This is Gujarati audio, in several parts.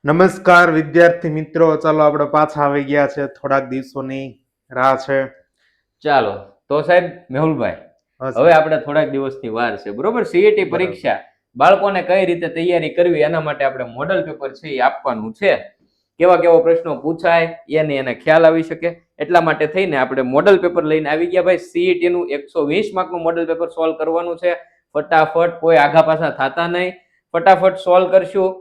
નમસ્કાર વિદ્યાર્થી મિત્રો, ચાલો આપણે પાછા આવી ગયા છે. થોડાક દિવસોની રાહ છે. ચાલો તો સાહેબ મેહુલભાઈ, હવે આપણે થોડાક દિવસની વાર છે, બરોબર? સીઈટી પરીક્ષા બાળકોને કઈ રીતે તૈયારી કરવી એના માટે આપણે મોડલ પેપર છે એ આપવાનું છે. કેવા કેવા પ્રશ્નો પૂછાય એને ખ્યાલ આવી શકે એટલા માટે થઈને આપણે મોડલ પેપર લઈને આવી ગયા ભાઈ. સીઈટી નું 120 માર્કનું મોડલ પેપર સોલ્વ કરવાનું છે. ફટાફટ, કોઈ આઘા પાછા થતા નહીં, ફટાફટ સોલ્વ કરશું.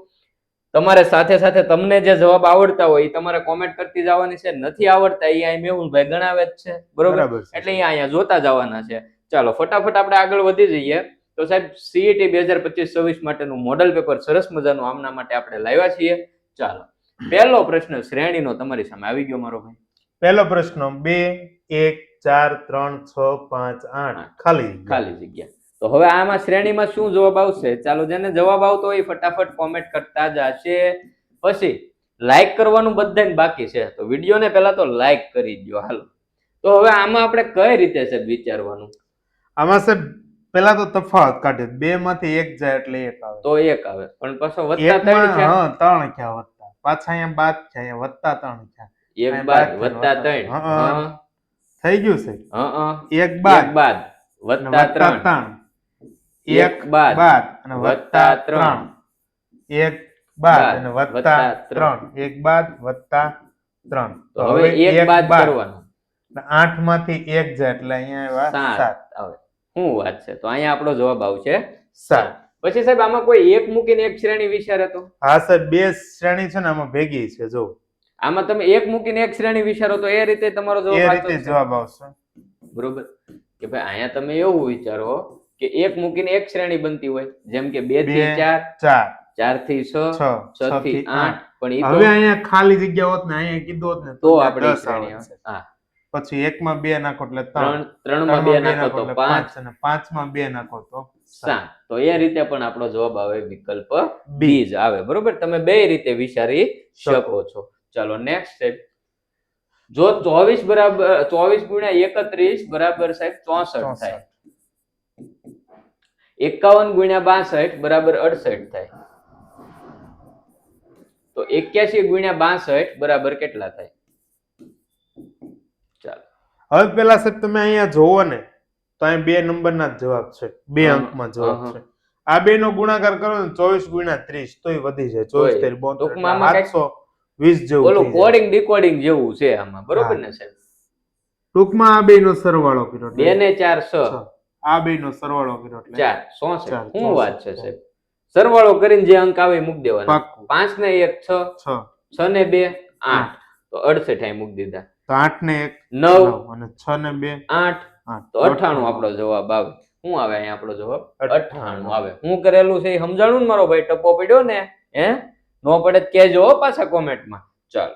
તમારે સાથે સાથે તમને જે જવાબ આવડતા હોય એ તમારે કોમેન્ટ કરતી જવાની છે. નથી આવડતા એ અહીં મેહુલભાઈ ગણાવે જ છે, બરોબર? એટલે અહીંયા જોતા જવાના છે. ચાલો ફટાફટ આપણે આગળ વધી જઈએ. તો સાહેબ, સીઈટી 2025-26 માટેનું મોડલ પેપર સરસ મજાનું આમના માટે આપણે લાવ્યા છીએ. ચાલો, પહેલો પ્રશ્ન શ્રેણીનો તમારી સામે આવી ગયો મારો ભાઈ. પહેલો પ્રશ્ન 2 1 4 3 6 5 8 ખાલી જગ્યા. તો હવે આમાં શ્રેણીમાં શું જવાબ આવશે? ચાલો, જેને જવાબ આવતો હોય ફટાફટ કોમેન્ટ કરતા જશે. પછી લાઈક કરવાનું બધાને બાકી છે, તો વિડીયોને પહેલા તો લાઈક કરી દો. હાલો, તો હવે આમાં આપણે કઈ રીતે છે વિચારવાનું? આમાં સાહેબ પહેલા તો તફાવત કાઢે. 2 માંથી 1 જાય એટલે 1 આવે, તો 1 આવે. પણ પાછો વત્તા 3 છે. હા, 3 ક્યાં વત્તા, પાછા અહીંયા બાદ છે, અહીંયા વત્તા 3 છે. 1 બાદ વત્તા 3. હા, થઈ ગયું છે. હા, 1 બાદ વત્તા 3. 1 બાદ અને વત્તા 3. 1 બાદ અને વત્તા 3. 1 બાદ વત્તા 3. તો હવે 1 બાદ કરવાનું. 8 માંથી 1 જાય એટલે અહીંયા 7 આવે. શું વાત છે? તો અહીંયા આપણો જવાબ આવશે 7. પછી સાહેબ આમાં કોઈ એક મૂકીને એક શ્રેણી વિચારે તો? હા સાહેબ, 2 શ્રેણી છે ને આમાં ભેગી છે. જો આમાં તમે એક મૂકીને એક શ્રેણી વિચારો તો એ રીતે તમારો જવાબ આવશે, બરોબર? કે ભાઈ અહીંયા તમે એવું વિચારો કે એક મૂકીને એક શ્રેણી બનતી હોય, જેમ કે 2 થી 4, 4 થી 6, 6 થી 8. પણ હવે અહીંયા ખાલી જગ્યા હોત ને, અહીંયા કીધું હોત ને તો આપણી શ્રેણી આવે. હા, પછી 1 માં 2 નાખો એટલે 3, 3 માં 2 નાખો તો 5 અને 5 માં 2 નાખો તો 7. તો એ રીતે પણ આપણો જવાબ આવે, વિકલ્પ બી જ આવે, બરોબર? તમે બે રીતે વિચારી શકો છો. ચાલો નેક્સ્ટ સ્ટેપ. જો 24 બરાબર 24 ગુણ્યા 31 બરાબર સાહેબ 64 થાય. 51 ગુણ્યા 62 બરાબર 68 થાય. તો 81 ગુણ્યા 62 બરાબર કેટલા થાય? ચાલો, હવે પેલા સાહેબ તમે અહીંયા જોવો ને, તો અહીં 2 નંબરના જવાબ છે, 2 અંકમાં જવાબ છે. આ બે નો ગુણાકાર કરો ને 24 ગુણ્યા 30 તોય વધી જાય. 24 720 જેવું. ઓલું કોડિંગ ડીકોડિંગ જેવું છે આમાં, બરોબર ને સાહેબ? ટૂંકમાં આ બે નો સરવાળો કર્યો, 2 ને 4 6. આ બે નો સરવાળો કર્યો એટલે 4 64. શું વાત છે સાહેબ? સરવાળો કરીને જે અંક આવે મૂકી દેવાના. 5 ને 1 6, 6 ને 2 8, તો 68 અહીં મૂકી દીધા. તો 8 ને 1 9 અને 6 ને 2 8, તો 98 આપણો જવાબ આવે. શું આવે અહીંયા આપણો જવાબ? 98 આવે. હું કરેલું છે એ સમજાણું ને મારો ભાઈ? ટપ્પો પડ્યો ને? નો પડે કેજો પાછા કોમેન્ટમાં. ચાલો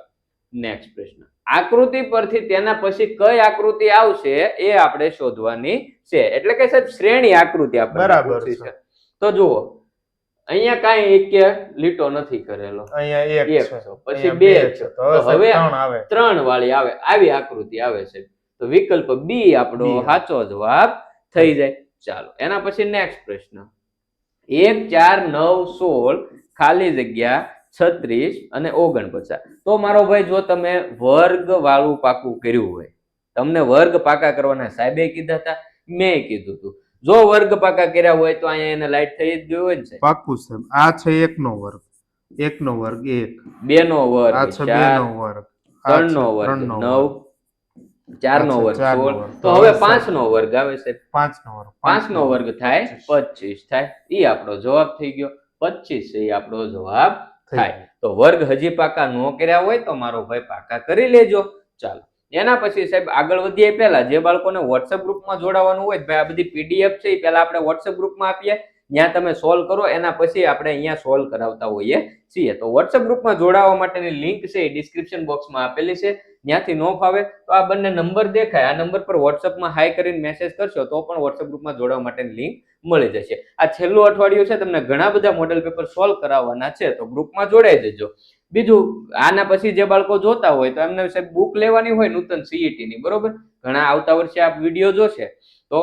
નેક્સ્ટ પ્રશ્ન. આકૃતિ પરથી તેના પછી કઈ આકૃતિ આવશે એ આપણે શોધવાની છે. એટલે કે સાહેબ શ્રેણી આકૃતિ આપણે બરાબર છે. તો જુઓ, અહીંયા કાંઈ એક લીટો નથી કરેલો, અહીંયા 1 છે, પછી 2 છે, તો હવે 3 આવે, 3 વાળી આવે. આવી આકૃતિ આવે છે. તો વિકલ્પ બી આપણો સાચો જવાબ થઈ જાય. ચાલો એના પછી નેક્સ્ટ પ્રશ્ન. 1 4 9 16 ખાલી જગ્યા 36 અને 49. તો મારો ભાઈ, જો તમે વર્ગ વાળું પાકું કર્યું હોય, તમને વર્ગ પાકા કરવાના સાહેબે કીધા હતા, મેં કીધું હતું. જો વર્ગ પાકા કર્યા હોય તો અહીંયા એને લાઈટ થઈ જ ગયું હોય ને સાહેબ? પાકું સાહેબ. આ છે 1 નો વર્ગ, 1 નો વર્ગ 1, 2 નો વર્ગ આ છે 2 નો વર્ગ, 3 નો વર્ગ 9, 4 નો વર્ગ 16. તો હવે 5 નો વર્ગ આવે છે. 5 નો વર્ગ, 5 નો વર્ગ થાય 25 થાય. એ આપણો જવાબ થઈ ગયો. 25 એ આપણો જવાબ થાય. તો વર્ગ હજી પાકા ન કર્યા હોય તો મારો ભાઈ પાકા કરી લેજો. ચાલો એના પછી સાહેબ આગળ વધીએ પહેલા જે બાળકોને વોટ્સએપ ગ્રુપમાં જોડાવાનું હોય, ભાઈ આ બધી પીડીએફ છે એ પહેલા આપણે વોટ્સએપ ગ્રુપમાં આપીએ, ત્યાં તમે સોલ્વ કરો, એના પછી આપણે અહીંયા સોલ્વ કરાવતા હોઈએ છીએ. તો વોટ્સએપ ગ્રુપમાં જોડાવા માટેની લિંક છે એ ડિસ્ક્રિપ્શન બોક્સમાં આપેલી છે. ત્યાંથી ન ફાવે તો આ બંને નંબર દેખાય, આ નંબર પર વોટ્સએપમાં હાઈ કરીને મેસેજ કરશો તો પણ વોટ્સએપ ગ્રુપમાં જોડાવા માટેની લિંક મળી જશે. આ છેલ્લું અઠવાડિયું છે, તમને ઘણા બધા મોડેલ પેપર સોલ્વ કરાવવાના છે, તો ગ્રુપમાં જોડાઈ જજો. બીજું, આના પછી જે બાળકો જોતા હોય તો એમને સાહેબ બુક લેવાની હોય નૂતન સીઈટી ની, બરોબર? ઘણા આવતા વર્ષે આ વિડીયો જોશે તો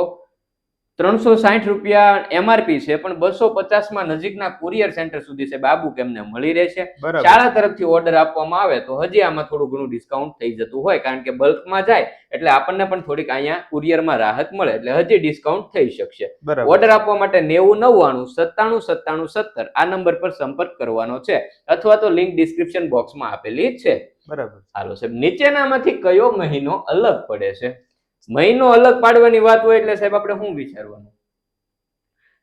360 રૂપિયા એમઆરપી છે, પણ 250 માં નજીકના કુરિયર સેન્ટર સુધી છે બાબુ કેમને મળી રહેશે. બરાબર શાળા તરફથી ઓર્ડર આપવામાં આવે તો હજી આમાં થોડું ઘણું ડિસ્કાઉન્ટ થઈ જતું હોય, કારણ કે બલ્કમાં જાય એટલે આપણને પણ થોડીક અહીંયા કુરિયરમાં રાહત મળે, એટલે હજી ડિસ્કાઉન્ટ થઈ શકશે. બરાબર ઓર્ડર આપવા માટે 9099979717 આ નંબર પર સંપર્ક કરવાનો છે, અથવા તો લિંક ડિસ્ક્રિપ્શન બોક્સમાં આપેલી છે. બરાબર. હાલો સાહેબ, નીચેનામાંથી કયો મહિનો અલગ પડે છે? મહિનો અલગ પાડવાની વાત હોય એટલે સાહેબ આપણે શું વિચારવાનું?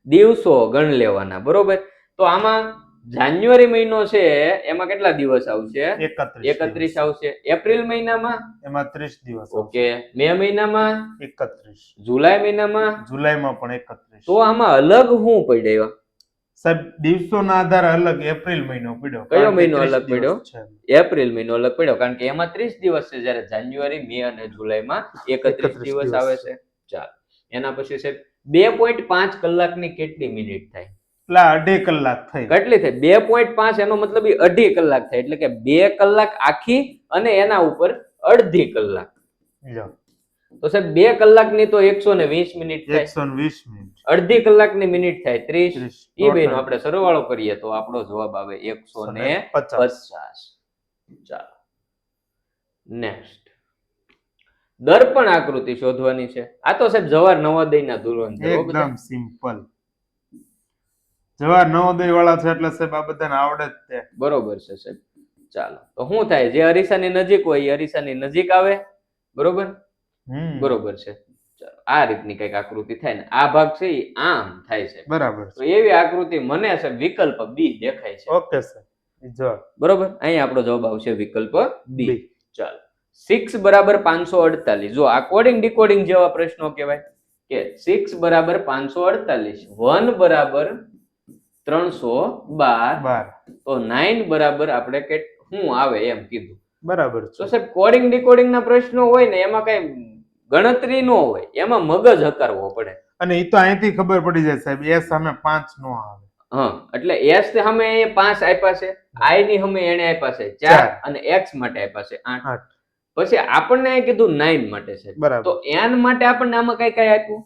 દિવસો ગણ લેવાના, બરોબર? તો આમાં જાન્યુઆરી મહિનો છે એમાં કેટલા દિવસ આવશે? 31 આવશે. એપ્રિલ મહિનામાં એમાં 30 દિવસ. ઓકે. મે મહિનામાં 31. જુલાઈ મહિનામાં જુલાઈમાં પણ 31. તો આમાં અલગ શું પડ્યો સાહેબ? દિવસોના આધારે અલગ એપ્રિલ મહિનો પડ્યો. કયો મહિનો અલગ પડ્યો? એપ્રિલ મહિનો અલગ પડ્યો, કારણ કે એમાં 30 દિવસ છે, જ્યારે જાન્યુઆરી, મે અને જુલાઈમાં 31 દિવસ આવે છે. ચાલો, એના પછી સાહેબ 2.5 કલાકની કેટલી મિનિટ થાય? એટલે 2.5 કલાક થઈ. કેટલી થાય? 2.5 એનો મતલબ 2.5 કલાક થાય, એટલે કે 2 કલાક આખી અને એના ઉપર અડધી કલાક. તો સાહેબ 2 કલાકની તો 120 મિનિટ થાય. 120 મિનિટ. અડધી કલાકની મિનિટ થાય 30. એ બેનો આપણે સરવાળો કરીએ તો આપણો જવાબ આવે 150. ચાલો નેક્સ્ટ, દર્પણ આકૃતિ શોધવાની છે. આ તો સાહેબ જવાહર નવોદયના ધોરણ છે, એકદમ સિમ્પલ. જવાહર નવોદય વાળા છે એટલે સાહેબ આ બધાને આવડે જ છે. બરોબર છે સાહેબ. ચાલો, તો શું થાય? જે અરીસાની નજીક હોય એ અરીસાની નજીક આવે, બરોબર? બરોબર છે. ચાલો, આ રીતની કઈક આકૃતિ થાય ને આ ભાગ છે એ આમ થાય છે, બરાબર. તો એવી આકૃતિ મને સાહેબ વિકલ્પ બી દેખાય છે. ઓકે સર, જવાબ બરોબર. અહીં આપણો જવાબ આવશે વિકલ્પ બી. ચાલો, 6 બરાબર 548. જો આ કોડિંગ ડીકોડિંગ જેવા પ્રશ્નો કહેવાય કે 6 બરાબર 548, 1 બરાબર 312, તો 9 બરાબર આપણે કે શું આવે એમ કીધું. બરાબર. તો સાહેબ કોડિંગ ડીકોડિંગ ના પ્રશ્નો હોય ને એમાં કઈ ગણતરી ન હોય, એમાં મગજ હકારવો પડે. અને એ તો અહીંથી ખબર પડી જાય સાહેબ, એ સામે 5 નો આવે. હા, એટલે એસ સામે 5 આપ્યા છે, આઈ ની સામે એને આપ્યા છે 4 અને એક્સ માટે આપ્યા છે 8. પછી આપણને કીધું 9 માટે છે, તો એન માટે આપણને આમાં કઈ કઈ આપ્યું?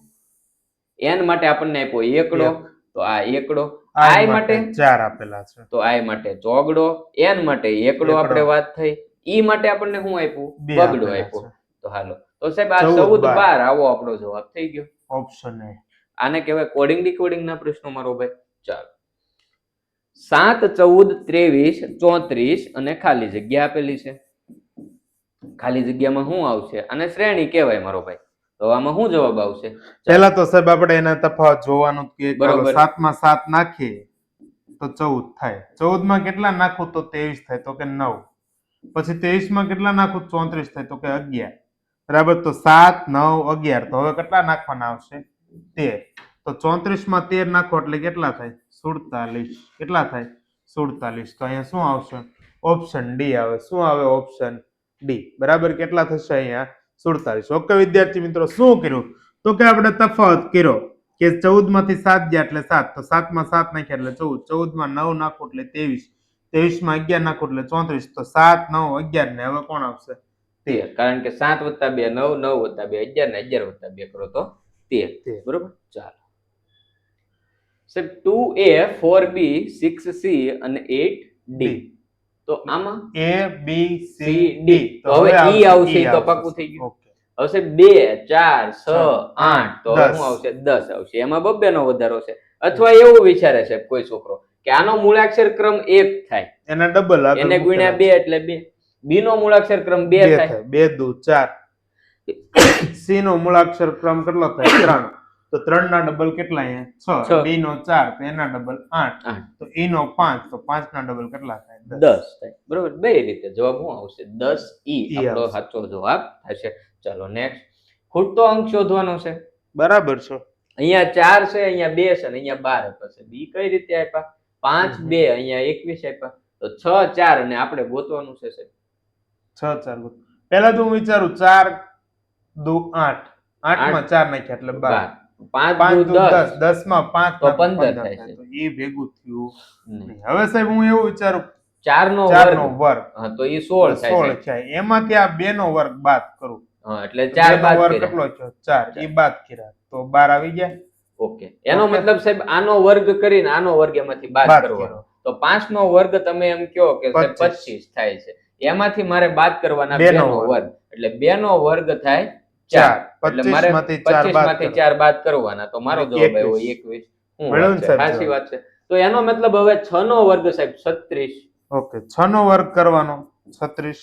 એન માટે આપણને આપ્યો એકડો, તો આ એકડો. આઈ માટે 4 આપેલા છે, તો આઈ માટે ચોગડો. એન માટે એકડો આપણે વાત થઈ. ઈ માટે આપણને શું આપ્યું? બગડો આપ્યો. તો હાલો, તો સાહેબ આ 14 12 આવો આપણો જવાબ થઈ ગયો. Option A. આને કહેવાય કોડિંગ ડીકોડિંગ ના પ્રશ્નો મારો ભાઈ. ચાલો, 7 14 23 34 અને ખાલી જગ્યા આપેલી છે. ખાલી જગ્યામાં શું આવશે? અને શ્રેણી કહેવાય મારો ભાઈ. તો આમાં શું જવાબ આવશે? પહેલા તો સાહેબ આપણે એના તફાવત જોવાનું કે 7 માં 7 નાખીએ તો 14 થાય. 14 માં કેટલા નાખું તો 23 થાય, તો કે 9. પછી 23 માં કેટલા નાખું 34 થાય, તો કે 11. બરાબર. તો 7 9 11, તો હવે કેટલા નાખવાના આવશે? 13. તો 34 માં 13 નાખો એટલે કેટલા થાય? 47. કેટલા થાય? 47. તો અહીંયા શું આવશે? ઓપ્શન ડી આવે. શું આવે? Option D. બરાબર. કેટલા થશે અહીંયા? 47. ઓકે વિદ્યાર્થી મિત્રો, શું કર્યું? તો કે આપણે તફાવત કર્યો કે 14 માંથી 7 ગયા એટલે 7, તો 7 માં 7 નાખ્યા એટલે 14, 14 માં 9 નાખો એટલે 23, 23 માં 11 નાખો એટલે 34. તો 7 9 11 ને હવે કોણ આવશે? 13. કારણ કે 7 + 2 9, 9 + 2 11 ને 11 + 2 કરો તો 13. બરોબર. ચાલો સાહેબ, 2a 4b 6c અને 8d. તો આમાં a b c d. તો હવે ઈ આવશે તો પાકું થઈ ગયું. હવે સાહેબ 2 4 6 8, તો હવે શું આવશે? 10 આવશે. એમાં બબ્બે નો વધારો છે. અથવા એવું વિચારે છે કોઈ છોકરો કે આનો મૂળાક્ષર ક્રમ 1 થાય, એના ડબલ એને ગુણ્યા 2 એટલે 2. બી નો મૂળાક્ષર ક્રમ 2 થાય, 2 દુ 4. સી નો મૂળાક્ષર ક્રમ કેટલો થાય? 3. તો 3 ના ડબલ કેટલા? અહીંયા 6. ડી નો 4, તો એના ડબલ 8. તો ઈ નો 5, તો 5 ના ડબલ કેટલા થાય? 10 થાય. બરોબર. બે રીતે જવાબ શું આવશે? 10 ઈ આપણો સાચો જવાબ થશે. ચાલો નેક્સ્ટ, ખૂટતો અંક શોધવાનો છે. બરાબર છે. અહીંયા 4 છે, અહીંયા 2 છે અને અહીંયા 12 આપ્યા છે. બી કઈ રીતે આપ્યા? 5 2, અહીંયા 21 આપ્યા. તો 6 4 અને આપણે ગોતવાનું છે સાહેબ. 6 4 પહેલા તો હું વિચારું 4 2 8, 8 માં 4 નાખ્યા એટલે 12. 5 2 10, 10 માં 5 તો 15 થાય છે. તો એ ભેગું થયું નહીં. હવે સાહેબ હું એવું વિચારું 4 નો વર્ગ, હા, તો એ 16 થાય. એમાંથી આ 2 નો વર્ગ બાદ કરું, હા, એટલે 4 બાદ વર્ગ કેટલો થયો? 4. એ બાદ કર્યા તો 12 આવી ગયા. ઓકે, એનો મતલબ સાહેબ આનો વર્ગ કરીને આનો વર્ગ એમાંથી બાદ કરવાનો. તો 5 નો વર્ગ તમે એમ કહો કે 25 થાય છે, એમાંથી મારે બાદ કરવાના 2 નો વર્ગ, એટલે 2 નો વર્ગ થાય 4, એટલે મારે 25 માંથી 4 બાદ કરવાના, તો મારો જવાબ આવ્યો 21. સાચી વાત છે. તો એનો મતલબ હવે 6 નો વર્ગ સાહેબ 36. ઓકે, 6 નો વર્ગ કરવાનો 36,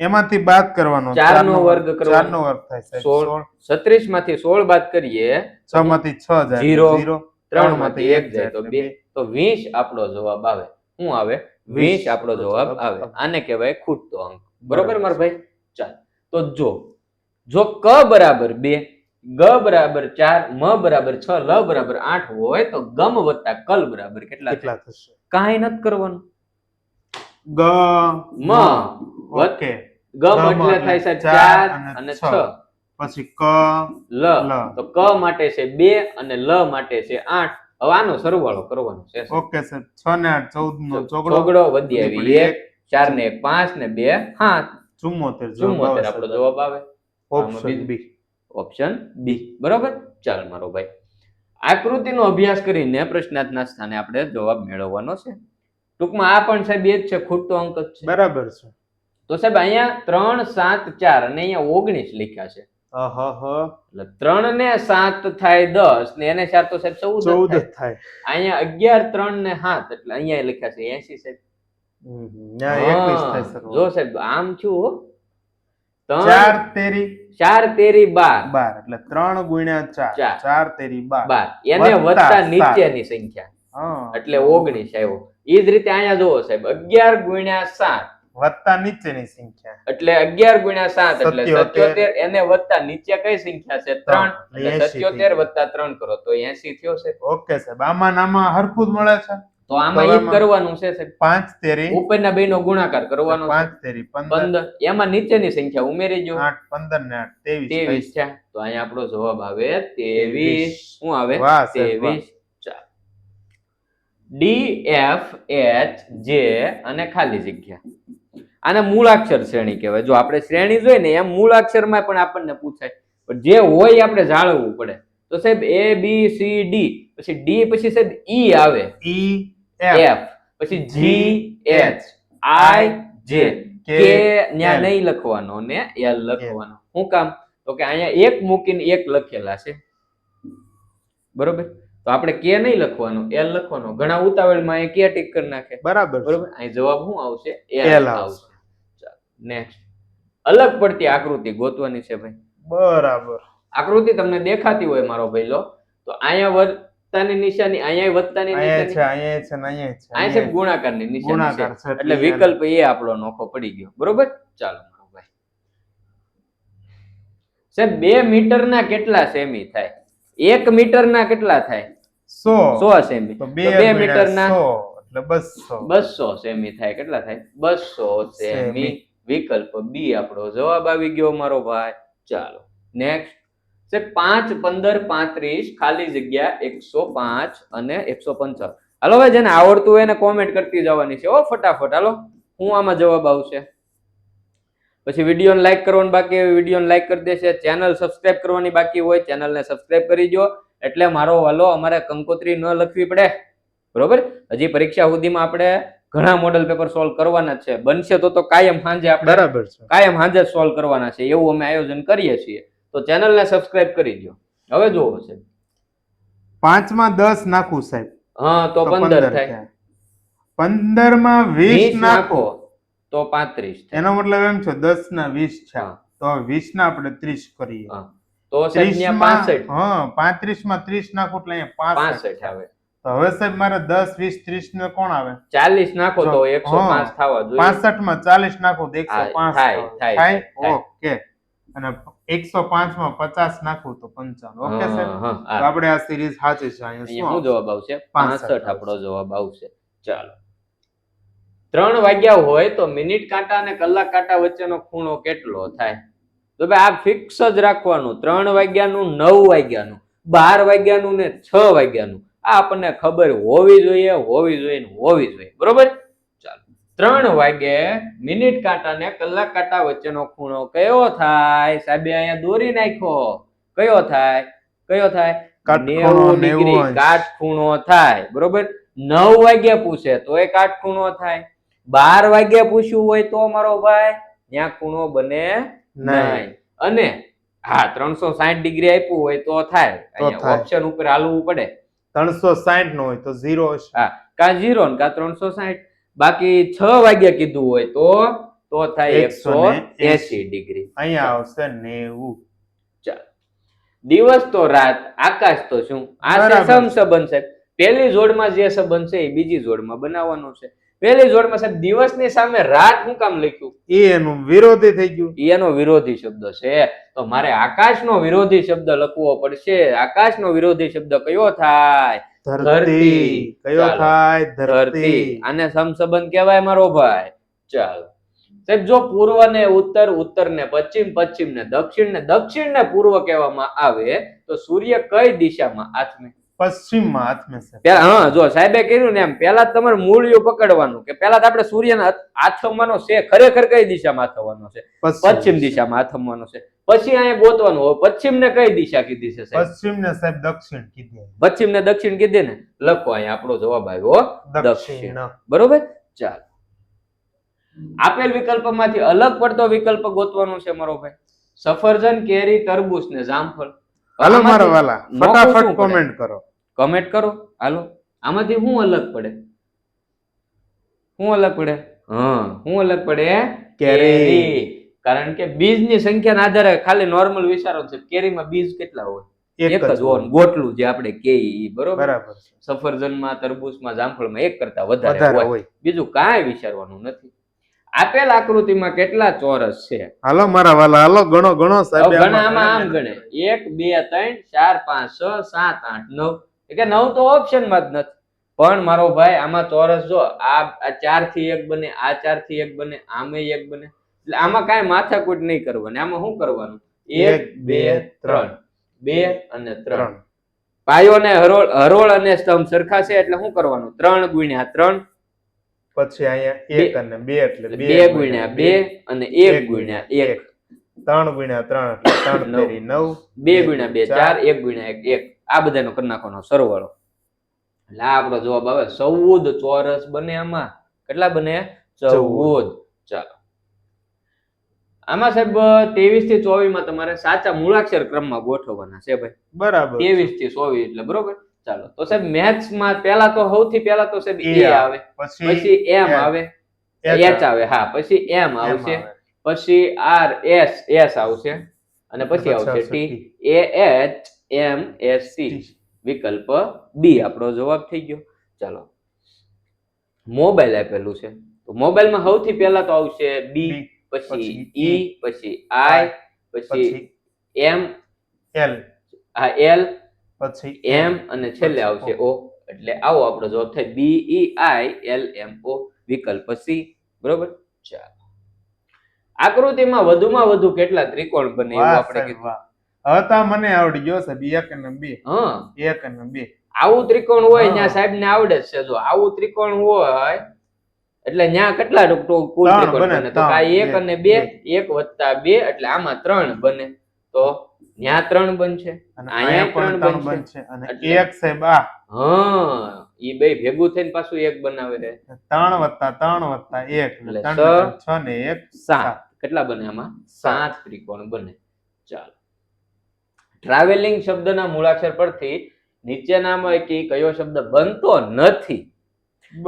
એમાંથી બાદ કરવાનો 4 નો વર્ગ કરવાનો, 4 નો વર્ગ થાય સાહેબ 16. 36 માંથી 16 બાદ કરીએ 6 માંથી 6 જાય 0, 3 માંથી 1 જાય તો 2, તો 20 આપણો જવાબ આવે. શું આવે? 20 આપણો જવાબ આવે. આને કહેવાય ખૂટતો અંક. બરોબર મારા ભાઈ? ચાલ, તો જો ક બરાબર 2, ગ બરાબર 4, મ બરાબર 6, લ બરાબર 8 હોય તો ગમ વત્તા કલ બરાબર કેટલા થશે? કાંઈ નથી કરવાનું. ગ મ ઓકે, ગમ એટલે થાય સાહેબ 4 અને 6, પછી ક લ, તો ક માટે છે 2 અને લ માટે છે 8. હવે આનો સરવાળો કરવાનો છે. ઓકે સર, 6 ને 8 14 નો ચોગડો વધી આવી 1, 4 ને 1 5 ને 2 7, 74 આપણો જવાબ આવે. Option B. Option B. બરોબર. ચાલ મારો ભાઈ, આકૃતિનો અભ્યાસ કરીને પ્રશ્નાર્થના સ્થાને આપણે જવાબ મેળવવાનો છે. ટૂંકમાં આ પણ સાહેબ એ જ છે, ખૂટતો અંક જ છે. બરાબર છે. તો સાહેબ અહીંયા 3 7 4 અને અહીંયા 19 લખ્યા છે. એટલે 3 ને 7 થાય 10 ને એને 4 તો સાહેબ 14 થાય. અહીંયા 11 3 ને 7 એટલે અહીંયા લખ્યા છે 80 સાહેબ. જો સાહેબ આમ છું 4 તેરી 12 એટલે 3 ગુણ્યા 4 4 તેરી 12 એને વત્તા નીચેની સંખ્યા એટલે 19 આવ્યો. એ જ રીતે અહીંયા જોવો સાહેબ 11 ગુણ્યા 7 વત્તા નીચેની સંખ્યા એટલે 11 ગુણ્યા 7 એટલે 77, એને વત્તા નીચે કઈ સંખ્યા છે 3 એટલે 77 વત્તા 3 કરો તો 80 થયો છે. ઓકે સાહેબ, આમાં હરખું જ મળે છે, તો આમાં ઈ કરવાનું છે સાહેબ 5 તેરી ઉપરના બે નો ગુણાકાર કરવાનો, 5 તેરી 15, એમાં નીચેની સંખ્યા ઉમેરી જો 8 15 ને 8 23 છે. તો અહીંયા આપણો જવાબ આવે 23. શું આવે? 23. ચાલ, ડી એફ એચ જે અને ખાલી જગ્યા, આને મૂળાક્ષર શ્રેણી કહેવાય. જો આપણે શ્રેણી જોઈ ને એમ મૂળાક્ષરમાં પણ આપણને પૂછાય, પણ જે હોય આપણે જાળવવું પડે. તો સાહેબ A B C D, પછી D પછી સાહેબ E આવે, F પછી G H I J K ન્યા નહીં લખવાનો ને L લખવાનો. શું કામ? તો કે અહીંયા એક મૂકીને એક લખેલા છે, બરોબર? તો આપણે K નહીં લખવાનો, L લખવાનો. ઘણા ઉતાવળમાં એ K ટીક કરી નાખે. બરોબર. અહીં જવાબ શું આવશે? L આવશે. નેક્સ્ટ, અલગ પડતી આકૃતિ ગોતવાની છે ભાઈ. બરાબર. આકૃતિ તમને દેખાતી હોય મારો ભાઈલો, તો અહીંયા વત્તાની નિશાની, અહીંયા વત્તાની નિશાની છે, અહીંયા છે ને અહીંયા છે, અહીંયા છે ગુણાકારની નિશાની છે, એટલે વિકલ્પ એ આપણો નોખો પડી ગયો. બરોબર. ચાલો મારો ભાઈ, સાહેબ 2 મીટરના કેટલા સેમી થાય? 1 મીટરના કેટલા થાય? 100 સેમી. તો 2 મીટરના એટલે 200 સેમી થાય. કેટલા થાય? 200 સેમી. વિકલ્પ બી આપણો જવાબ આવી ગયો મારો ભાઈ. ચાલો નેક્સ્ટ છે 5 15 35 ખાલી જગ્યા 105 અને 155. હાલો ભાઈ, જેને આવડતું હોય એને કોમેન્ટ કરતી જવાની છે ઓ ફટાફટ. હાલો, હું આમાં જવાબ આવશે. પછી વિડીયોને લાઈક કરવાનું બાકી હોય વિડીયોને લાઈક કરી દેશે. ચેનલ સબસ્ક્રાઇબ કરવાની બાકી હોય ચેનલને સબસ્ક્રાઇબ કરી દો, એટલે મારો વાલો અમારે કંકોત્રી ન લખવી પડે. બરોબર. હજી પરીક્ષા સુધીમાં આપણે ઘણા મોડલ પેપર સોલ્વ કરવાના છે. બનશે તો કાયમ સાંજે આપણે બરાબર છે, કાયમ સાંજે સોલ્વ કરવાના છે, એવું અમે આયોજન કરીએ છીએ. તો ચેનલને સબસ્ક્રાઇબ કરી દો. હવે જોવો છે 5 માં 10 નાખું સાહેબ, હા તો 15 થાય. 15 માં 20 નાખો તો 35 થાય. એનો મતલબ એમ છે 10 ના 20 છે, તો 20 ના આપણે 30 કરીએ તો સાહેબ 65. હા, 35 માં 30 નાખો એટલે અહીંયા 65 આવે. તો હવે સાહેબ મારે 10 20 30 ને કોણ આવે? 40 નાખો તો 105 થવા જોઈએ. 65 માં 40 નાખો તો 105 થાય. ઓકે. અને 105 માં 50 નાખો તો 55. ઓકે સાહેબ, તો આપણે આ સિરીઝ સાચી છે. અહીંયા શું જવાબ આવશે? 65 આપણો જવાબ આવશે. ચાલો, 3 વાગ્યા હોય તો મિનિટ કાંટા અને કલાક કાંટા વચ્ચેનો ખૂણો કેટલો થાય? તો ભાઈ આ ફિક્સ જ રાખવાનું. 3 વાગ્યાનું, 9 વાગ્યાનું, 12 વાગ્યાનું ને 6 વાગ્યાનું આ આપણને ખબર હોવી જોઈએ. બરોબર. ચાલો, 3 વાગે મિનિટ કાંટા ને કલાક કાંટા વચ્ચેનો ખૂણો કયો થાય? સાહેબે અહીંયા દોરી નાખ્યો. કયો થાય? કાટખૂણો 90 ડિગ્રી 90 અંશ. કાટખૂણો થાય. બરોબર, 9 વાગ્યા પૂછે તો એ કાટખૂણો થાય. 12 વાગ્યા પૂછ્યું હોય તો મારો ભાઈ ત્યાં ખૂણો બને નહીં. અને હા 360 ડિગ્રી આપ્યું હોય તો થાય. અહીંયા ઓપ્શન ઉપર હાલવું પડે. 360 નો હોય તો 0 હશે. હા, કા 0 કા 360. બાકી 6 વાગ્યા કીધું હોય તો થાય 180 ડિગ્રી. અહીંયા આવશે 90. ચાલ, દિવસ તો રાત, આકાશ તો શું? આ છે સમસંબંધ છે. પહેલી જોડમાં જે સંબંધ છે એ બીજી જોડમાં બનાવવાનો છે. પહેલી જોડમાં સાહેબ દિવસની સામે રાત શું કામ લખ્યું? એ એનું વિરોધી થઈ ગયું. એનો વિરોધી શબ્દ છે, તો મારે આકાશનો વિરોધી શબ્દ લખવો પડશે. આકાશનો વિરોધી શબ્દ કયો થાય? ધરતી. કયો થાય? ધરતી. આને સમસંબંધ કહેવાય મારો ભાઈ. ચાલો સાહેબ, જો પૂર્વ ને ઉત્તર, ઉત્તર ને પશ્ચિમ, પશ્ચિમ ને દક્ષિણ ને દક્ષિણ ને પૂર્વ કહેવામાં આવે તો સૂર્ય કઈ દિશામાં આથમે? પશ્ચિમમાં આથમે છે. પેલા હા, જો સાહેબે કીધું ને એમ પેલા તમારે મૂળિયું પકડવાનું કે પેલા આપણે સૂર્યને આથમવાનો છે. ખરેખર કઈ દિશામાં આથમવાનો છે? પશ્ચિમ દિશામાં આથમવાનો છે. પછી અહીંયા ગોતવાનું હોય પશ્ચિમ ને કઈ દિશા કીધી છે સાહેબ? પશ્ચિમ ને સાહેબ દક્ષિણ કીધી. પશ્ચિમ ને દક્ષિણ કીધી ને, લખો અહીંયા આપણો જવાબ આવ્યો દક્ષિણ. બરોબર. ચાલ, આપેલ વિકલ્પમાંથી અલગ પડતો વિકલ્પ ગોતવાનો છે મારો ભાઈ. સફરજન, કેરી, તરબૂચ ને જામફળ. હાલો મારા વાલા, ફટાફટ કોમેન્ટ કરો. કમેન્ટ કરો. હાલો, આમાંથી શું અલગ પડે? શું અલગ પડે? હા, શું અલગ પડે? કેરી. કારણ કે બીજની સંખ્યાના આધારે ખાલી નોર્મલ વિચારો છે. કેરીમાં બીજ કેટલા હોય? એક જ હોય. ગોટલું જે આપણે કહીએ બરોબર. સફરજનમાં, તરબૂચમાં, જામફળમાં એક કરતા વધારે હોય. બીજું કાંઈ વિચારવાનું નથી. આપેલ આકૃતિમાં કેટલા ચોરસ છે? હાલો મારા વાલા, હાલો ગણો ગણો સાહેબ. આમાં આમ ગણે 1 2 3 4 5 6 7 8 9. કે 9 તો ઓપ્શનમાં જ નથી. પણ મારો ભાઈ આમાં ચોરસ જો આ 4 થી 1 બને, આ 4 થી 1 બને, આમે 1 બને. એટલે આમાં કાંઈ માથાકૂટ નહીં કરવાની. આમાં શું કરવાનું? 1 2 3, 2 અને 3. પાયો ને હરોળ અને સ્તંભ સરખા છે એટલે શું કરવાનું? 3 ગુણ્યા 3. પછી અહીંયા 1 અને 2 એટલે 2 ગુણ્યા 2 અને 1 ગુણ્યા 1. 3 ગુણ્યા 3 એટલે 3 તેરી 9. 2 ગુણ્યા 2 4, 1 ગુણ્યા 1 1. આ બધાનો કરી નાખવાનો સરવાળો. એટલે આપણો જવાબ આવે 14 ચોરસ બને. આમાં કેટલા બને? 14. ચાલો, આમાં સાહેબ 23 થી 24 માં તમારે સાચા મૂળાક્ષર ક્રમમાં ગોઠવવાના છે ભાઈ. બરાબર. 23 થી 24 એટલે બરોબર. ચાલો, તો સાહેબ મેથ્સ માં પહેલા તો સૌથી પહેલા તો સાહેબ એ આવે, પછી એમ આવે, એચ આવે, હા, પછી એમ આવશે, પછી આર એસ એસ આવશે, અને પછી આવશે ટી. એ એચ એમ એસ સી. વિકલ્પ બી આપણો જવાબ થઈ ગયો. ચાલો, મોબાઈલ આપેલું છે તો મોબાઈલમાં સૌથી પહેલા તો આવશે બી, પછી ઈ, પછી આઈ, પછી એમ, એલ, આ એલ, પછી એમ, અને છેલ્લે આવશે ઓ. એટલે આવો આપણો જવાબ થાય બી ઈ આઈ એલ એમ ઓ. વિકલ્પ સી. બરોબર. ચાલો, આકૃતિમાં વધુમાં વધુ કેટલા ત્રિકોણ બને એવું આપણે કીધું. હવે તો મને આવડી ગયો છે 1 અને 2. હા, 1 અને 2. આવું ત્રિકોણ હોય ત્યાં સાહેબ ને આવડે જ છે. જો આવું ત્રિકોણ હોય એટલે ત્યાં કેટલા કુલ ત્રિકોણ બને? તો આ 1 અને 2, 1 વત્તા 2 એટલે આમાં 3 બને. તો ત્યાં 3 બનશે, અહીંયા 3 બનશે, અને 1 સાહેબ આ. હા, ઈ બે ભેગું થઈને પાછું 1 બનાવે છે. 3 વત્તા 3 વત્તા 1 એટલે 6 ને 1 7. કેટલા બને? આમાં 7 ત્રિકોણ બને. ચાલો, ટ્રાવેલિંગ શબ્દના મૂળાક્ષર પરથી નીચેનામાં કયો શબ્દ બનતો નથી?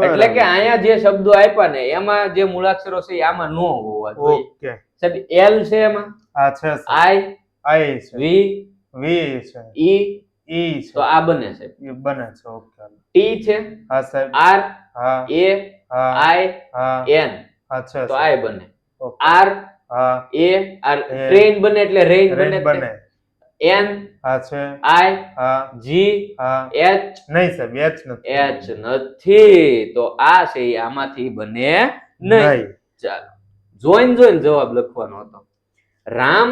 એટલે કે અહીંયા જે શબ્દો આપ્યા ને એમાં જે મૂળાક્ષરો છે આમાં નો હોવા જોઈએ. ઓકે સાહેબ, એલ છે એમાં, આ છે, આઈ છે, વી છે, ઈ છે, તો આ બને છે. એ બને છે. ઓકે. ટી છે, હા સાહેબ, આર, હા, એ, હા, આઈ, હા, એન, હા છે, તો આઈ બને. ઓકે. આર, હા, એ, આર, ટ્રેન બને એટલે રેન બને. એન, હા છે, આઈ, હા, જી, હા, એચ, નહીં સાહેબ, એચ નથી. એચ નથી. તો આ છે આમાંથી બને નહીં. ચાલો, જોઈને જવાબ લખવાનો હતો. રામ,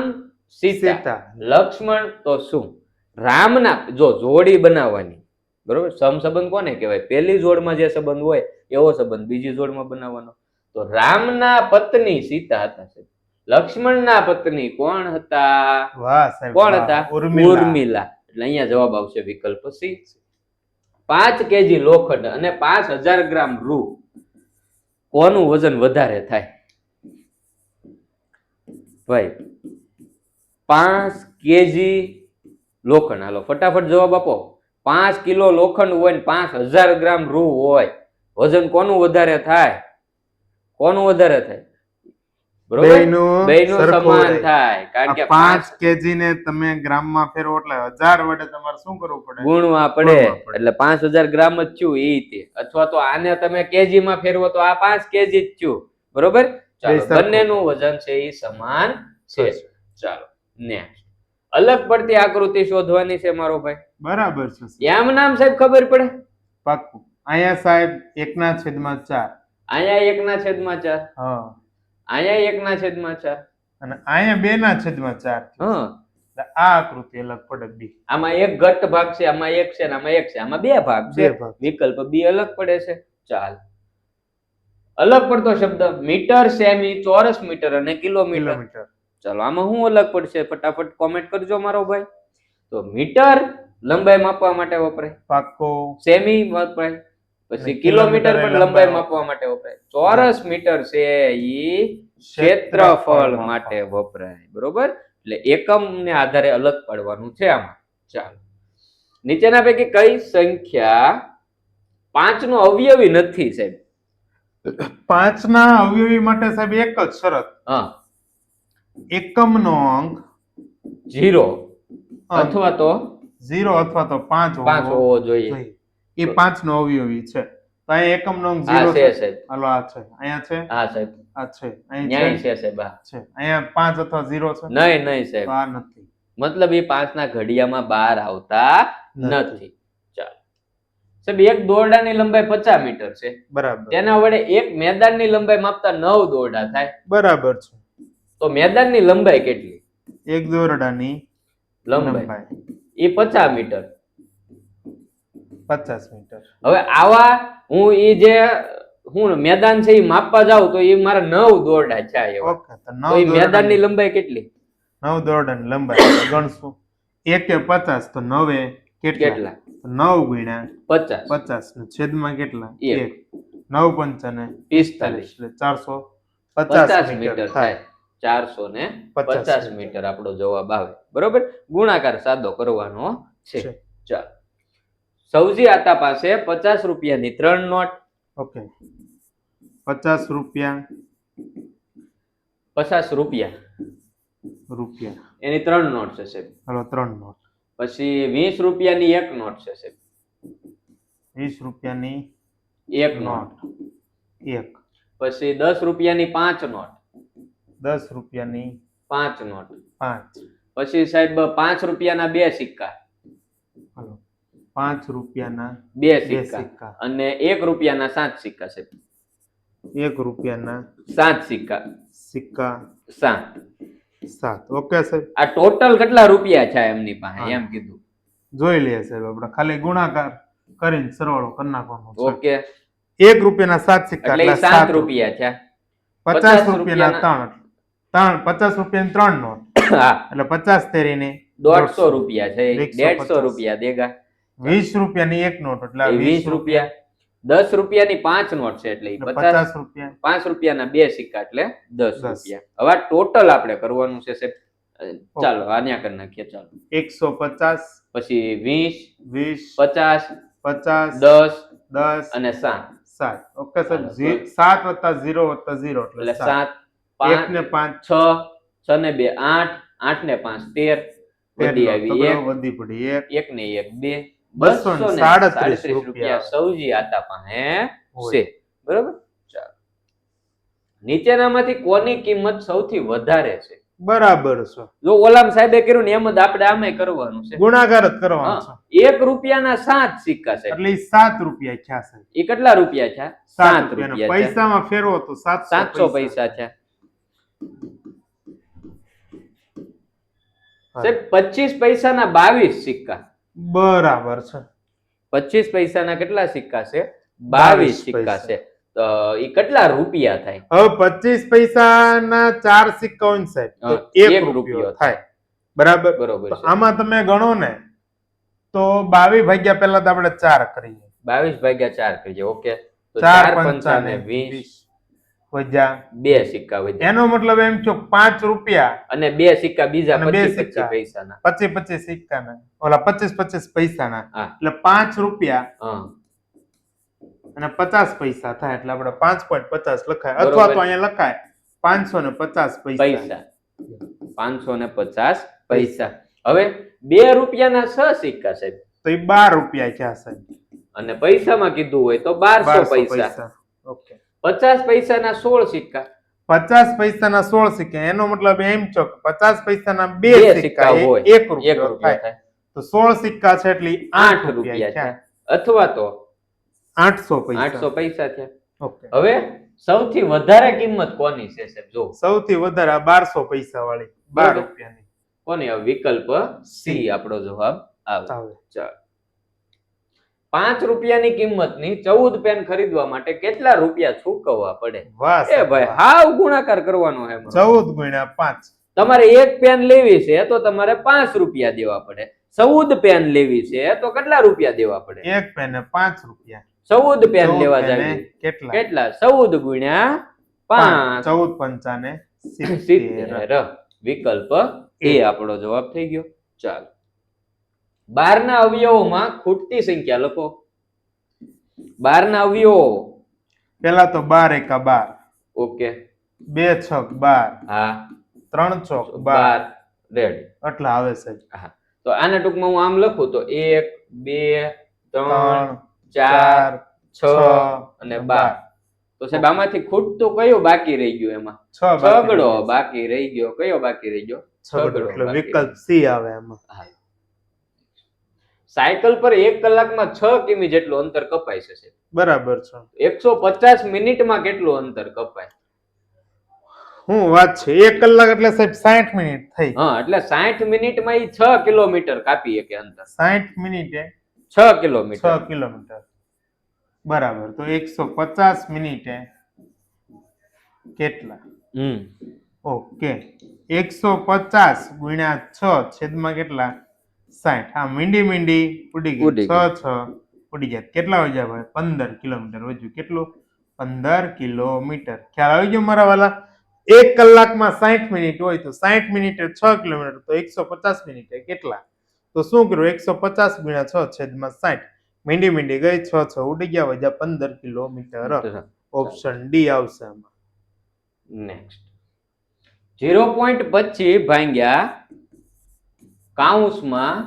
સીતા, લક્ષ્મણ તો શું? રામના જો જોડી બનાવવાની, બરોબર. સમસંબંધ કોને કહેવાય? પહેલી જોડમાં જે સંબંધ હોય એવો સંબંધ બીજી જોડમાં બનાવવાનો. તો રામના પત્ની સીતા હતા. લક્ષ્મણના પત્ની કોણ હતા? વાહ સાહેબ, કોણ હતા? ઉર્મિલા. એટલે અહીંયા જવાબ આવશે વિકલ્પ સી. 5 કેજી લોખંડ અને 5000 ગ્રામ રૂ કોનું વજન વધારે થાય? ભાઈ 5 કેજી લોખંડ, હાલો ફટાફટ જવાબ આપો. 5 કિલો લોખંડ હોય ને 5000 ગ્રામ રૂ હોય, વજન કોનું વધારે થાય? કોનું વધારે થાય? બરોબર, બેયનું સમાન થાય, કારણ કે 5 કેજી ને તમે ગ્રામમાં ફેરવો એટલે 1000 વડે તમારે શું કરવું પડે? ગુણવા પડે. એટલે 5000 ગ્રામ જ થયું એ રીતે, અથવા તો આને તમે કેજી માં ફેરવો તો આ 5 કેજી જ થયું. બરોબર, ચાલો બંનેનું વજન છે એ સમાન છે. ચાલો નેક્સ્ટ, અલગ પડતી આકૃતિ શોધવાની છે મારો ભાઈ. બરાબર છે. એમ નામ સાહેબ ખબર પડે? પાક્કું. અહીંયા સાહેબ 1/4, અહીંયા 1/4, હા, અહીંયા 1/4 અને અહીંયા 2/4. હા, આ આકૃતિ અલગ પડે બી. આમાં એક ઘટ ભાગ છે, આમાં એક છે, આમાં એક છે, આમાં 2 ભાગ છે. વિકલ્પ બી અલગ પડે છે. ચાલ, અલગ પડતો શબ્દ મીટર, સેમી, ચોરસ મીટર અને કિલોમીટર. ચાલો આમાં શું અલગ પડશે? ફટાફટ કોમેન્ટ કરજો મારો ભાઈ. તો મીટર લંબાઈ માપવા માટે વપરાય, પાક્કો. સેમી વપરાય, પછી કિલોમીટર પણ લંબાઈ માપવા માટે વપરાય. ચોરસ મીટર છે ઈ ક્ષેત્રફળ માટે વપરાય. બરોબર, એટલે એકમ ને આધારે અલગ પાડવાનું છે આમાં. ચાલો, નીચેના પૈકી કઈ સંખ્યા 5 નો અવયવી નથી સાહેબ? 5 ના અવયવી માટે સાહેબ એક જ શરત, હા, એકમનો અંક 0 અથવા તો 5 હોવો જોઈએ. એ 5 નો અવયવી છે. તો અહીંયા એકમનો અંક 0 છે સાહેબ. હાલો આ છે, અહીંયા છે, હા સાહેબ, આ છે, અહીં ન્યાય છે સાહેબ. છે, અહીંયા 5 અથવા 0 છે. નહીં સાહેબ, તો આ નથી. મતલબ એ 5 ના ઘડિયામાં બહાર આવતા નથી. ચાલો સાહેબ, એક દોરડાની લંબાઈ 50 મીટર છે. બરાબર. તેના વડે એક મેદાનની લંબાઈ માપતા 9 દોરડા થાય. બરાબર છે. તો મેદાનની લંબાઈ કેટલી? એક દોરડાની લંબાઈ એ 50 મીટર. 50 મીટર. હવે આવા હું મેદાન છે એ માપવા જાઉં તો એ મારા 9 દોરડા છે. ઓકે, તો એ મેદાનની લંબાઈ કેટલી? 9 દોરડાની લંબાઈ ગણશું. 1 એ 50 તો 9 એ કેટલા? 9 ગુણ્યા 50. 50 ને છેદમાં કેટલા? 1. 9 પંચાને 45 એટલે 450 મીટર થાય. 450 મીટર આપણો જવાબ આવે. બરોબર, ગુણાકાર સાદો કરવાનો છે. ચાલો, સૌજી આતા પાસે 50 રૂપિયાની 3 નોટ. ઓકે, 50 રૂપિયા એની 3 નોટ છે સાહેબ. હાલો 3 નોટ. પછી 20 રૂપિયાની 1 નોટ છે સાહેબ. 20 રૂપિયાની 1 નોટ. 1. પછી 10 રૂપિયાની 5 નોટ. 10 રૂપિયાની 5 નોટ. 5. પછી સાહેબ 5 રૂપિયાના 2 સિક્કા. હાલો 5 રૂપિયાના 2 સિક્કા અને 1 રૂપિયાના 7 સિક્કા સાહેબ. 1 રૂપિયાના 7 સિક્કા. 7. ઓકે સાહેબ, આ ટોટલ કેટલા રૂપિયા છે એમની પાસે એમ કીધું. જોઈ લઈએ સાહેબ, આપણે ખાલી ગુણાકાર કરીને સરવાળો કરી નાખવાનો છે. ઓકે, 1 રૂપિયાના 7 સિક્કા એટલે 7 રૂપિયા છે. 50 રૂપિયાના 50 રૂપિયાની 3 નોટ. હા, એટલે 50 તેરીને 150 રૂપિયા છે. 150 રૂપિયા દેગા. 20 રૂપિયાની 1 નોટ એટલે 20 રૂપિયા. 10 રૂપિયાની 5 નોટ છે એટલે 50 રૂપિયા. 5 રૂપિયાના 2 સિક્કા એટલે 10 રૂપિયા. હવે ટોટલ આપણે કરવાનું છે સાહેબ. ચાલો આન્યા કરી નાખીએ. ચાલો 150, પછી 20, 50, 10 અને 7. ઓકે સાહેબ, 7 + 0 + 0 એટલે 7. 1 ને 5 6, 6 ને 2 8, 8 ને 5 13, વધી આવી 1, વધી પડી 1 ને 1 2, 237 રૂપિયા સૌજી આતા પાસે છે. બરોબર, ચાલો નીચેનામાંથી કોની કિંમત સૌથી વધારે છે? બરાબર છે. જો ઓલામ સાહેબે કર્યું ને એમ જ આપણે આમે કરવાનું છે. ગુણાકાર જ કરવાનો છે. 1 રૂપિયાના 7 સિક્કા છે એટલે 7 રૂપિયા થયા છે. એ કેટલા રૂપિયા છે? 7 રૂપિયા. પૈસામાં ફેરવો તો 700 પૈસા છે. સાહેબ 25 પૈસાના 22 સિક્કા. બરાબર છે. 25 પૈસાના કેટલા સિક્કા છે? 22 સિક્કા છે. તો એ કેટલા રૂપિયા થાય? હવે 25 પૈસાના 4 સિક્કા હોય સાહેબ તો 1 રૂપિયો થાય. બરાબર. બરોબર. આમાં તમે ગણો ને તો 22 ભાગ્યા પહેલા તો આપણે 4 કરીએ. 22 ભાગ્યા 4 કરીએ. ઓકે, તો 4 4 પંચા પંચા ને ને 20 વધ્યા. 2 સિક્કા વધ્યા એનો મતલબ એમ થયો 5 રૂપિયા અને 2 સિક્કા બીજા અને બે 25 સિક્કા. પૈસાના. 25 સિક્કાના, ઓલા 25 પૈસાના, હા. એટલે 5 રૂપિયા હા, અને 50 પૈસા થાય, એટલે આપણે 5.50 લખાય, બરોબર. અથવા તો અહીંયા લખાય 550 પૈસા 550 પૈસા. હવે 2 રૂપિયાના 6 સિક્કા સાહેબ, તો એ 12 રૂપિયા થયા સાહેબ. અને પૈસામાં કીધું હોય તો 1200 પૈસા. ઓકે. 50 પૈસાના 16 સિક્કા. 50 પૈસાના 16 સિક્કા, એનો મતલબ એમ છો કે 50 પૈસાના 2 બે સિક્કા સિક્કા એ હોય 1 1 રૂપિયો રૂપિયા થાય. થાય. તો 16 સિક્કા છે એટલે 8 8 રૂપિયા રૂપિયા થયા. થાય, અથવા તો 800 પૈસા. 800 પૈસા થયા. ઓકે. હવે સૌથી વધારે કિંમત કોની છે સાહેબ? જો સૌથી વધારે આ 1200 પૈસા વાળી, 12 બરાબર. રૂપિયાની કોની? હવે વિકલ્પ સી આપણો જવાબ આવે. આવે. ચાલો, 5 રૂપિયાની કિંમતની 14 પેન ખરીદવા માટે કેટલા રૂપિયા ચૂકવવા પડે? વાહ એ સાહેબ, ભાઈ વાહ. હાવ ગુણાકાર કરવાનો છે. 14 ગુણ્યા 5. તમારે એક પેન લેવી છે તો તમારે 5 રૂપિયા દેવા પડે. 14 પેન લેવી છે તો કેટલા રૂપિયા દેવા પડે? એક પેને 5 રૂપિયા. 14 પેન 14 લેવા પેને જાય કેટલા? કેટલા? 14 ગુણ્યા 5 14 પંચાને 70. વિકલ્પ એ આપણો જવાબ થઈ ગયો. ચાલો, 12 ના અવયવોમાં ખૂટતી સંખ્યા લખો. 12 ના અવયવો. પેલા તો 12 એકા 12, ઓકે, 2 છક 12, હા, 3 ચોક 12, 12 રેડી. આટલા આવે સાહેબ. હા, તો આના ટૂંકમાં હું આમ લખું તો 1 2 3 3 4 4 6 અને 12. તો સાહેબ આમાંથી ખૂટતું કયું બાકી રહી ગયું? એમાં 6 છગડો બાકી રહી ગયો. કયો બાકી રહી ગયો? છગડો, એટલે બાકી વિકલ્પ સી આવે એમાં. હા. સાયકલ પર 1 કલાકમાં 6 કિમી જેટલું અંતર કપાય છે સાહેબ. બરાબર છે. 150 મિનિટમાં કેટલું અંતર કપાય? હું વાત છે, 1 કલાક એટલે સાહેબ 60 મિનિટ થઈ. હા, એટલે 60 મિનિટમાં ઈ 6 કિલોમીટર કાપી શકે અંતર. 60 મિનિટે 6 કિલોમીટર. 6 કિલોમીટર. બરાબર, તો 150 મિનિટે કેટલા? ઓકે, 150 ગુણ્યા 6 છેદમાં કેટલા? 60. હા, મીંડી ઉડી ગઈ. ઉડી ગઈ. 6 ઉડી ગયા. કેટલા વધ્યા ભાઈ? 15 કિલોમીટર વધ્યું. કેટલું? 15 કિલોમીટર. ખ્યાલ આવી ગયો મારા વાલા? 1 કલાકમાં 60 મિનિટ હોય તો 60 મિનિટે 6 કિલોમીટર, તો 150 મિનિટે કેટલા? તો શું કર્યું? 150 ગુણ્યા 6 છેદમાં 60. મીંડી ગઈ, 6 ઉડી ગયા, વધ્યા 15 કિલોમીટર. ઓપ્શન ડી આવશે આમાં. નેક્સ્ટ, 0.25 ભાગ્યા કૌંસમાં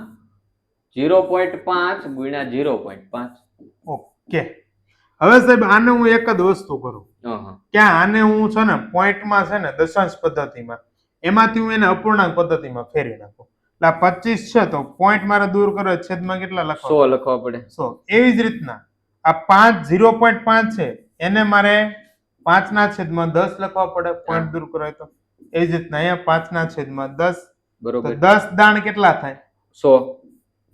0.5 ગુણ્યા 0.5. ઓકે, હવે સાહેબ આને હું એક જ વસ્તુ કરું કે આને હું છે ને પોઈન્ટમાં છે ને દશાંશ પદ્ધતિમાં, એમાંથી હું એને અપૂર્ણાંક પદ્ધતિમાં ફેરવી નાખું. એટલે આ 25 છે તો પોઈન્ટ મારે દૂર કરો, છેદમાં કેટલા લખવા? 100 લખવા પડે. 100. એવી જ રીતના આ 5 0.5 છે એને મારે 5 ના છેદમાં 10 લખવા પડે, પોઈન્ટ દૂર કરો તો. એવી જ રીતના અહીંયા 5 ના છેદમાં 10, બરોબર. તો 10 દાણ કેટલા થાય? 100.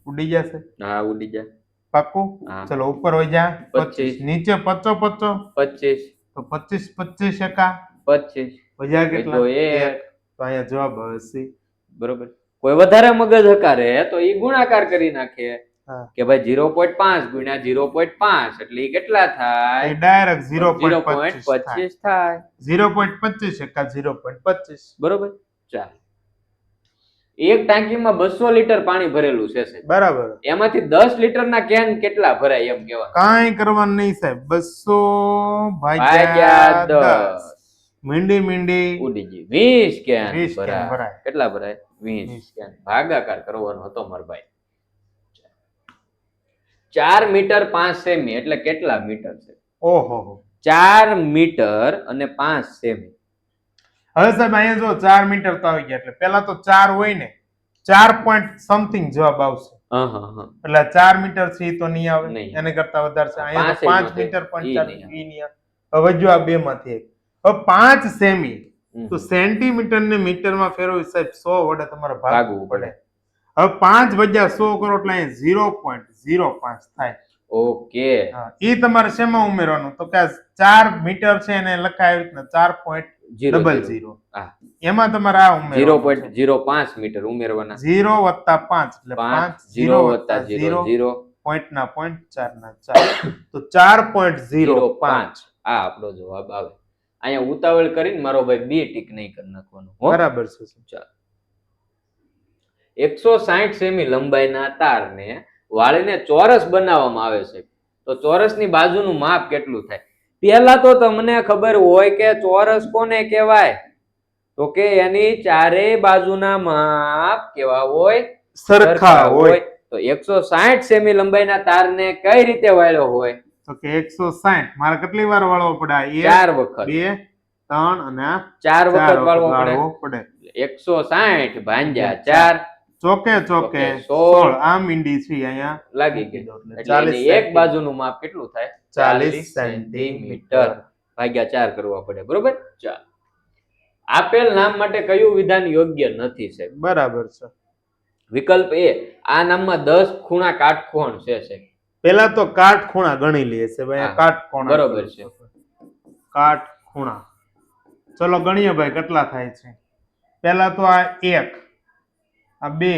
ઉડી જશે. હા, ઉડી જાય. પાક્કું? હા. ચલો, ઉપર વહી જા. 25. નીચે 25 25 તો 25 એકા 25 વજા કેટલા? તો 1. તો અહીંયા જવાબ આવે સી. બરોબર. કોઈ વધારે મગજ હકારે તો ઈ ગુણાકાર કરી નાખે હા. કે ભાઈ 0.5 ગુણ્યા 0.5 એટલે ઈ કેટલા થાય? એ ડાયરેક્ટ 0.25 0.25 થાય. 0.25 એકા 0.25. બરોબર. ચાલ, એક ટાંકીમાં 200 લીટર પાણી ભરેલું છે સાહેબ. બરાબર. એમાંથી 10 લીટરના કેન કેટલા ભરાય એમ કહેવાય? કાંઈ કરવાનું નહીં સાહેબ. 200 ભાગ્યા 10. મીંડી ઉડી ગઈ. 20 કેન 20 કેન ભરાય. ભરાય. કેટલા ભરાય? 20 કેન. ભાગાકાર કરવાનો હતો મારા ભાઈ. 4 મીટર 5 સેમી એટલે કેટલા મીટર છે? ઓહો, 4 મીટર અને 5 સેમી. હવે સાહેબ અહીંયા જો 4 મીટર તો આવી ગયા, એટલે પેલા તો 4 હોય ને 4 પોઈન્ટ સમથિંગ જવાબ આવશે. એટલે 4 મીટર છે ઈ તો નહીં આવે, નહીં. એને કરતા વધારે છે. અહીંયા તો 5 મીટર પણ ઈ ચાલે, નહીં. ઈ નહીં આવે. હવે જો આ બે માંથી એક. હવે 5 સેમી તો સેન્ટીમીટર ને મીટરમાં ફેરવી સાહેબ 100 વડે તમારે ભાગવું પડે. હવે 5 વજા 100 કરો એટલે અહીંયા 0.05 થાય. ઓકે. ઈ તમારે શેમાં ઉમેરવાનું? તો કે 4 મીટર છે એને લખાય આવી રીતના 4 0 ડબલ 0 0 હા એમાં તમારે આ ઉમેરવાનું 0.05 મીટર ઉમેરવાના 0 વત્તા 5 એટલે 5 0 વત્તા 0 0 પોઈન્ટ ના પોઈન્ટ 4 ના 4 તો 4.05 આ આપણો જવાબ આવે. અહીંયા ઉતાવળ કરીને મારો ભાઈ બે ટીક નહીં કરી નાખવાનું હો. બરાબર છે ચાલો 160 સેમી લંબાઈના તારને વાળીને ચોરસ બનાવવામાં આવે છે તો ચોરસની બાજુનું માપ કેટલું થાય? પહેલા તો તમને ખબર હોય કે ચોરસ કોને કહેવાય? તો કે એની ચારેય બાજુના માપ કેવા હોય? સરખા હોય. તો 160 સેમી લંબાઈના તારને કઈ રીતે વાળ્યો હોય? તો કે 160 મારે કેટલી વાર વાળવો પડે? 4 વખત 2 3 અને 4 વખત વાળવો પડે. 160 ભાંગ્યા 4 ચોકે ચોકે 16 આમ ઈંડી છે અહીંયા લાગી ગઈ. એટલે એક બાજુનું માપ કેટલું થાય? 40 સેન્ટીમીટર ભાગ્યા 4 કરવા પડે. બરોબર. ચાલ આપેલ નામ માટે કયું વિધાન યોગ્ય નથી સાહેબ? બરાબર છે. વિકલ્પ એ આ નામમાં 10 ખૂણા કાટકોણ છે સાહેબ. પેલા તો કાટખૂણા ગણી લઈએ છે ભાઈ. કાટકોણ બરોબર છે. કાટખૂણા ચલો ગણીએ ભાઈ કેટલા થાય છે. પેલા તો આ 1 આ 2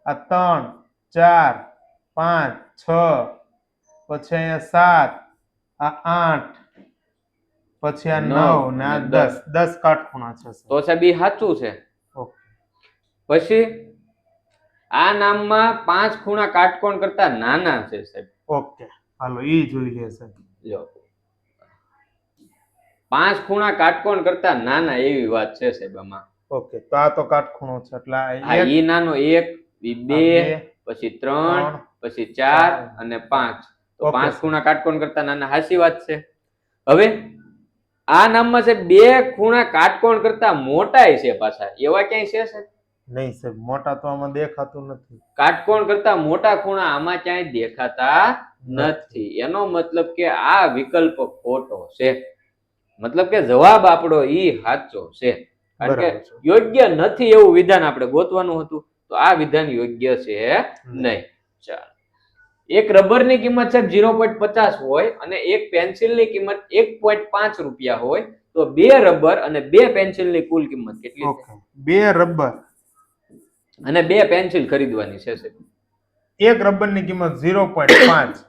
આ 3 4 5 6 પછી અહીંયા 7 આ 8 પછી આ 9 ને આ 10 10 કાટખૂણા છે તો સાહેબ ઈ સાચું છે. ઓકે. પછી આ નામમાં 5 ખૂણા કાટકોણ કરતા નાના છે સાહેબ. ઓકે હાલો ઈ જોઈ લે સાહેબ. જો 5 ખૂણા કાટકોણ કરતા નાના એવી વાત છે સાહેબ આમાં. ઓકે તો આ તો કાટખૂણો છે એટલે આ ઈ નાનો 1 ઈ 2 પછી 3 પછી 4 અને 5 તો 5 ખૂણા કાટકોણ કરતા નાના હાચી વાત છે. હવે આ નામમાં છે 2 ખૂણા કાટકોણ કરતા મોટાય છે પાછા એવા ક્યાંય છે સાહેબ? નહીં સાહેબ મોટા તો આમાં દેખાતું નથી. કાટકોણ કરતા મોટા ખૂણા આમાં ક્યાંય દેખાતા નથી. એનો મતલબ કે આ વિકલ્પ ખોટો છે. મતલબ કે જવાબ આપણો ઈ સાચો છે. કારણ કે યોગ્ય નથી એવું વિધાન આપણે ગોતવાનું હતું તો આ વિધાન યોગ્ય છે નહીં. ચાલો એક રબરની કિંમત છે 0.50 હોય અને એક પેન્સિલની કિંમત 1.5 રૂપિયા હોય તો 2 રબર અને 2 પેન્સિલની કુલ કિંમત કેટલી છે? 2 રબર અને 2 પેન્સિલ ખરીદવાની છે. એક રબરની કિંમત 0.5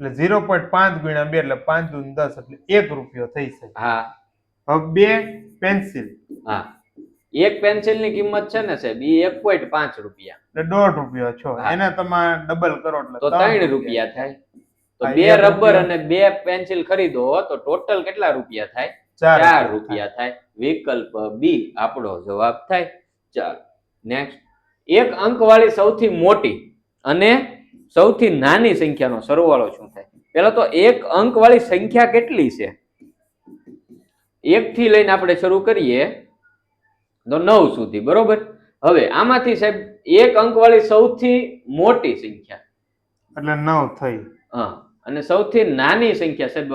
એટલે 0.5 ગુણ્યા 2 એટલે 5 દુ 10 એટલે 1 રૂપિયો થઈ છે. હા. હવે 2 પેન્સિલ. હા. એક પેન્સિલની કિંમત છે ને સાહેબ ઈ 1.5 રૂપિયા એટલે 1.5 રૂપિયો છો. એને તમે ડબલ કરો એટલે તો 3 રૂપિયા થાય. તો 2 રબર અને 2 પેન્સિલ ખરીદો તો ટોટલ કેટલા રૂપિયા થાય? 4 રૂપિયા થાય. વિકલ્પ બી આપણો જવાબ થાય. ચાલો નેક્સ્ટ. એક અંકવાળી સૌથી મોટી અને સૌથી નાની સંખ્યાનો સરવાળો શું થાય? પહેલા તો એક અંકવાળી સંખ્યા કેટલી છે? 1 થી લઈને આપણે શરૂ કરીએ તો 9 સુધી. બરોબર. હવે આમાંથી સાહેબ એક અંકવાળી સૌથી મોટી સંખ્યા એટલે 9 થઈ. હા અને સૌથી નાની સંખ્યા સાહેબ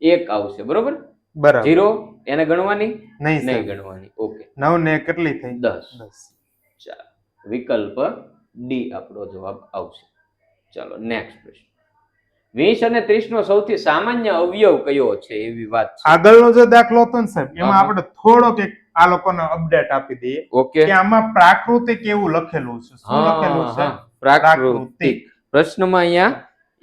1 આવશે. બરોબર. બરાબર. 0 એને ગણવાની નહીં ગણવાની. ઓકે. 9 ને કેટલી થઈ? 10. ચાલો વિકલ્પ ડી આપણો જવાબ આવશે. ચાલો નેક્સ્ટ પ્રશ્ન. 20 અને 30 નો સૌથી સામાન્ય અવયવ કયો છે એવી વાત છે. આગળનો જે દાખલો હતો ને સાહેબ એમાં આપણે થોડોક એક આ લોકોને અપડેટ આપી દઈએ. ઓકે. કે આમાં પ્રાકૃતિક એવું લખેલું છે. શું લખેલું છે? પ્રાકૃતિક. પ્રશ્નમાં અહીંયા